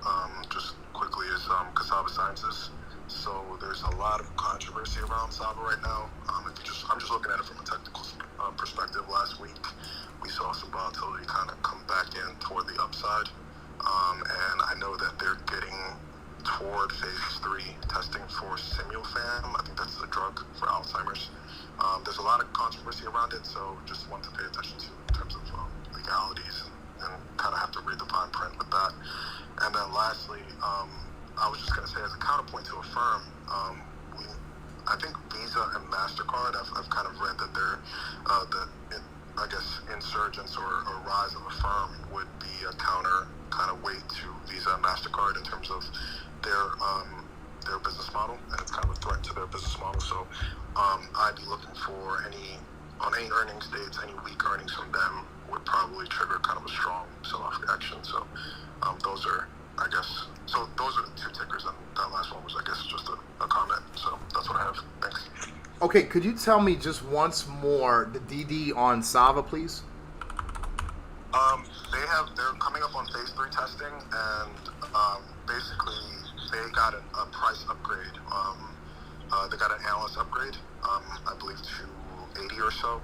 just quickly, is Cassava Sciences. So there's a lot of controversy around SAVA right now. I'm just looking at it from a technical perspective. Last week, we saw some volatility kind of come back in toward the upside. And I know that they're getting toward phase 3 testing for Simulfam. I think that's the drug for Alzheimer's. There's a lot of controversy around it, so just want to pay attention to in terms of legalities and kind of have to read the fine print with that. And then lastly, I was just going to say as a counterpoint to Affirm, I think Visa and MasterCard, I've kind of read that they're I guess insurgence or rise of Affirm would be a counter kind of weight to Visa and MasterCard in terms of their business model, and it's kind of a threat to their business model. So I'd be looking for any earnings dates, any weak earnings from them would probably trigger kind of a strong sell-off reaction. So those are the two tickers, and that last one was, I guess, just a comment. So that's what I have. Thanks. Okay, could you tell me just once more the DD on SAVA, please? They're coming up on phase 3 testing, and basically they got a price upgrade. They got an analyst upgrade, I believe to 80 or so.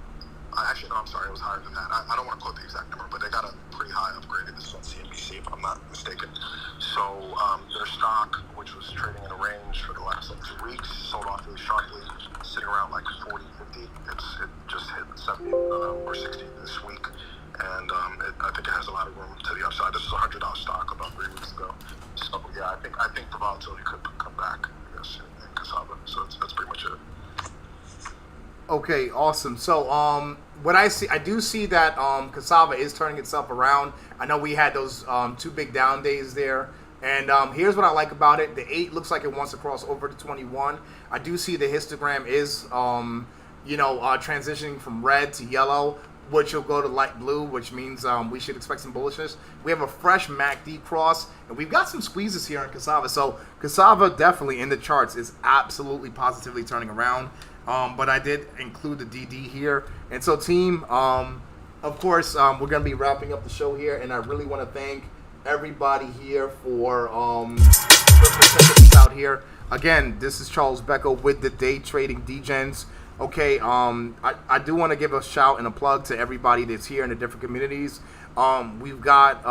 Actually, no, I'm sorry, it was higher than that. I don't want to quote the exact number, but they got a pretty high upgrade. This is on CNBC, if I'm not mistaken. So their stock, which was trading in a range for the last 2 weeks, sold off really sharply, sitting around like 40, 50. It just hit 70 or 60 this week. Okay, awesome. So, what I do see that Cassava is turning itself around. I know we had those 2 big down days there. And here's what I like about it. The 8 looks like it wants to cross over to 21. I do see the histogram is, transitioning from red to yellow, which will go to light blue, which means we should expect some bullishness. We have a fresh MACD cross, and we've got some squeezes here in Cassava. So Cassava definitely in the charts is absolutely positively turning around. But I did include the DD here. And so team, of course, we're going to be wrapping up the show here, and I really want to thank everybody here for checking us out here. Again, this is Charles Becco with the Day Trading Degens. Okay, I do want to give a shout and a plug to everybody that's here in the different communities. We've got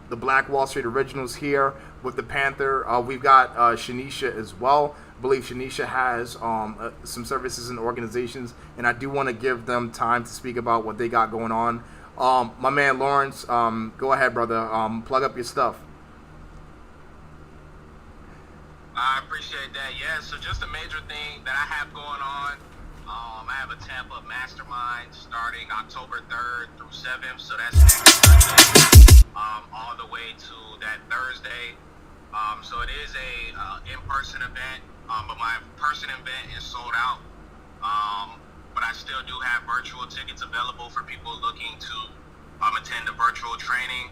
the Black Wall Street Originals here with the Panther. We've got Shanisha as well. I believe Shanisha has some services and organizations, and I do want to give them time to speak about what they got going on. My man Lawrence, go ahead, brother. Plug up your stuff. I appreciate that. Yeah, so just a major thing that I have going on. I have a Tampa Mastermind starting October 3rd through 7th, so that's next Sunday, all the way to that Thursday. So it is a in-person event, but my person event is sold out. But I still do have virtual tickets available for people looking to attend the virtual training.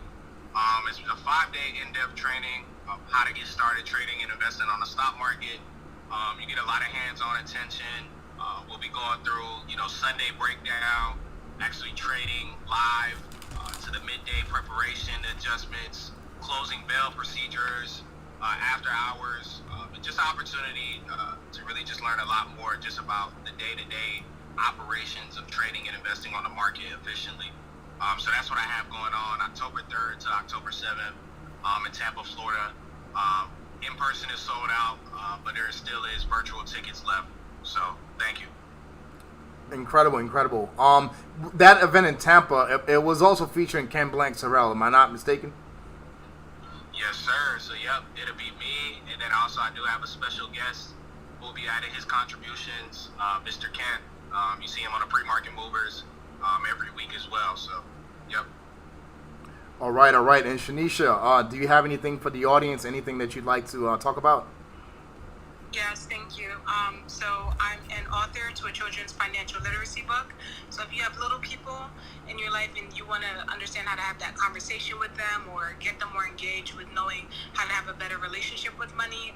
It's a 5-day in-depth training of how to get started trading and investing on the stock market. You get a lot of hands-on attention. We'll be going through, Sunday breakdown, actually trading live to the midday preparation, adjustments, closing bell procedures, after hours. Just opportunity to really just learn a lot more just about the day-to-day operations of trading and investing on the market efficiently. So that's what I have going on October 3rd to October 7th in Tampa, Florida. In-person is sold out, but there still is virtual tickets left. So thank you. Incredible. That event in Tampa, it was also featuring Ken Blank Sorrell. Am I not mistaken? Yes, sir. So, yep, it'll be me. And then also I do have a special guest who will be adding his contributions, Mr. Kent. You see him on the pre-market movers every week as well. So, yep. All right. And Shanisha, do you have anything for the audience, anything that you'd like to talk about? Yes, thank you. So I'm an author to a children's financial literacy book. So if you have little people in your life and you want to understand how to have that conversation with them or get them more engaged with knowing how to have a better relationship with money,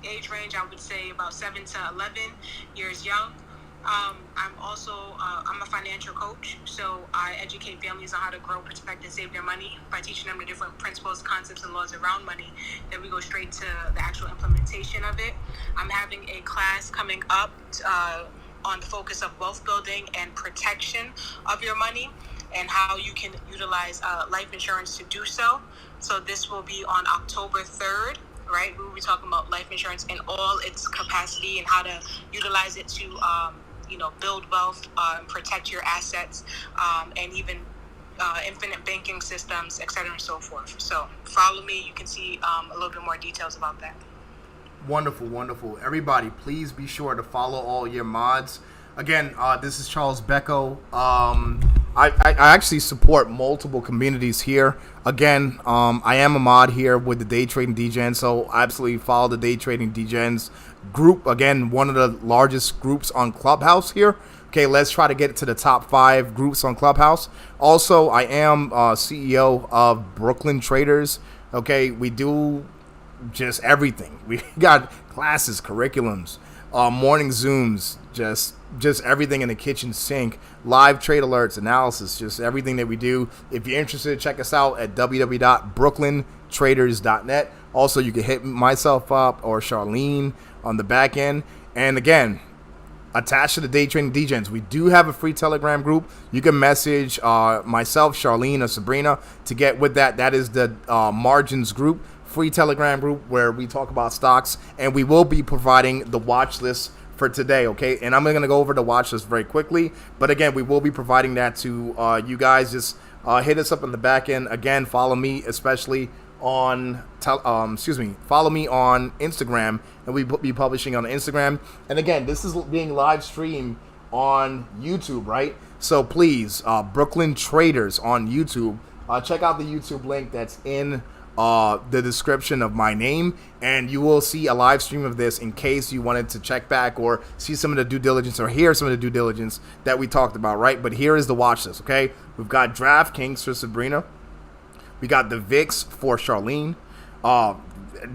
age range, I would say about 7 to 11 years young. I'm also I'm a financial coach, so I educate families on how to grow, protect, and save their money by teaching them the different principles, concepts, and laws around money. Then we go straight to the actual implementation of it. I'm having a class coming up on the focus of wealth building and protection of your money and how you can utilize life insurance to do so. So this will be on October 3rd. Right, we will be talking about life insurance in all its capacity and how to utilize it to build wealth, protect your assets, and even infinite banking systems, et cetera, and so forth. So follow me. You can see a little bit more details about that. Wonderful. Everybody, please be sure to follow all your mods. Again, this is Charles Becco. I actually support multiple communities here. Again, I am a mod here with the Day Trading Degens, so absolutely follow the Day Trading Degens group. Again, one of the largest groups on Clubhouse here. Okay, let's try to get to the top 5 groups on Clubhouse. Also, I am CEO of Brooklyn Traders. Okay, we do just everything. We got classes, curriculums, morning Zooms, just everything in the kitchen sink, live trade alerts, analysis, just everything that we do. If you're interested, check us out at www.brooklyntraders.net. Also, you can hit myself up or Charlene on the back end. And again, attached to the Day Trading Degens, we do have a free Telegram group. You can message myself, Charlene, or Sabrina to get with that. That is the Margins group, free Telegram group where we talk about stocks. And we will be providing the watch list for today, okay? And I'm going to go over the watch list very quickly. But again, we will be providing that to you guys. Just hit us up on the back end. Again, follow me, especially on follow me on Instagram, and we will be publishing on Instagram. And again, this is being live streamed on YouTube, right? So please, Brooklyn Traders on YouTube, check out the YouTube link that's in the description of my name, and you will see a live stream of this in case you wanted to check back or see some of the due diligence or hear some of the due diligence that we talked about, right? But here is the watch list, okay? We've got DraftKings for Sabrina. We got the VIX for Charlene.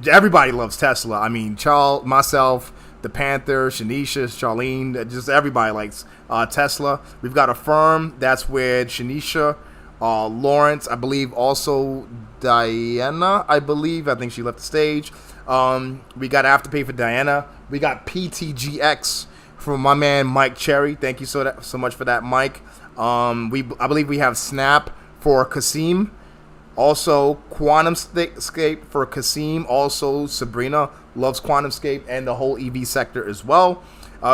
Everybody loves Tesla. I mean, Charles, myself, the Panther, Shanisha, Charlene, just everybody likes Tesla. We've got a firm that's with Shanisha, Lawrence, I believe, also Diana, I think she left the stage. We got Afterpay for Diana. We got PTGX from my man Mike Cherry. Thank you so much for that, Mike. I believe we have Snap for Kasim. Also, QuantumScape for Kasim. Also, Sabrina loves QuantumScape and the whole EV sector as well.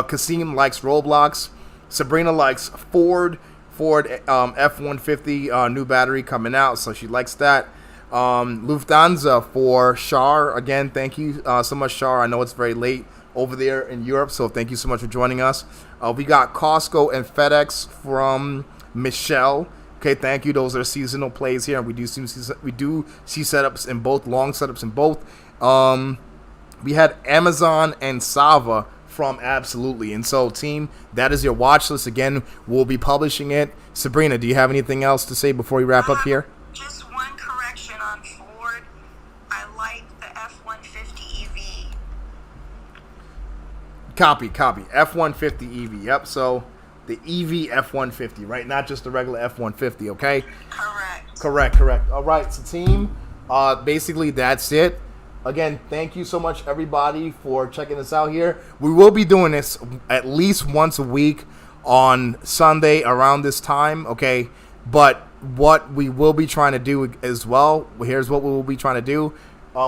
Kasim likes Roblox. Sabrina likes Ford F-150 new battery coming out, so she likes that. Lufthansa for Shar. Again, thank you so much, Shar. I know it's very late over there in Europe, so thank you so much for joining us. We got Costco and FedEx from Michelle. Okay, thank you. Those are seasonal plays here, and we do see setups in both, long setups in both. We had Amazon and SAVA from Absolutely. And so, team, that is your watch list. Again, we'll be publishing it. Sabrina, do you have anything else to say before we wrap up here? Just one correction on Ford. I like the F-150 EV. Copy. F-150 EV. Yep, so the EV F-150, right? Not just the regular F-150, okay? Correct. All right, so team, basically that's it. Again, thank you so much, everybody, for checking us out here. We will be doing this at least once a week on Sunday around this time, okay? But what we will be trying to do as well, here's what we will be trying to do.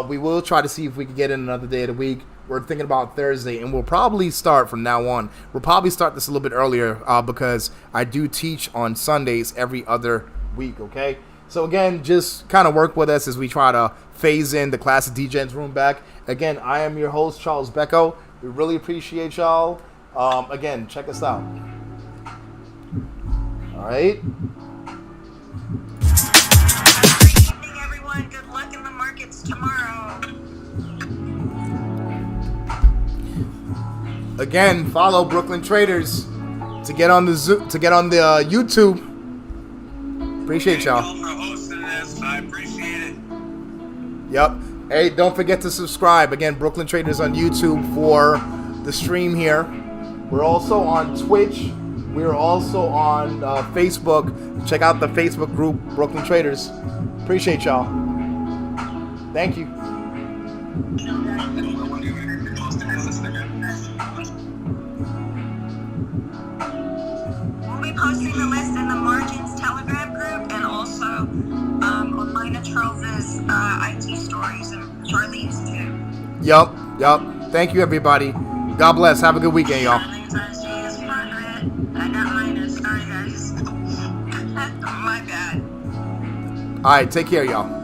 We will try to see if we can get in another day of the week. We're thinking about Thursday, and we'll probably start from now on. We'll probably start this a little bit earlier because I do teach on Sundays every other week, okay? So, again, just kind of work with us as we try to phase in the Classic DJ's room back. Again, I am your host, Charles Becco. We really appreciate y'all. Again, check us out. All right. Good evening, everyone. Good luck in the markets tomorrow. Again, follow Brooklyn Traders to get on the YouTube. Appreciate y'all. Thank you all for hosting this. I appreciate it. Yep. Hey, don't forget to subscribe. Again, Brooklyn Traders on YouTube for the stream here. We're also on Twitch. We're also on Facebook. Check out the Facebook group, Brooklyn Traders. Appreciate y'all. Thank you. We'll be posting the list in the Margins Telegram group and also on mine and Charles's IT stories and Charlene's too. Yep. Thank you, everybody. God bless. Have a good weekend, y'all. I got minus. Sorry, guys. My bad. All right, take care, y'all.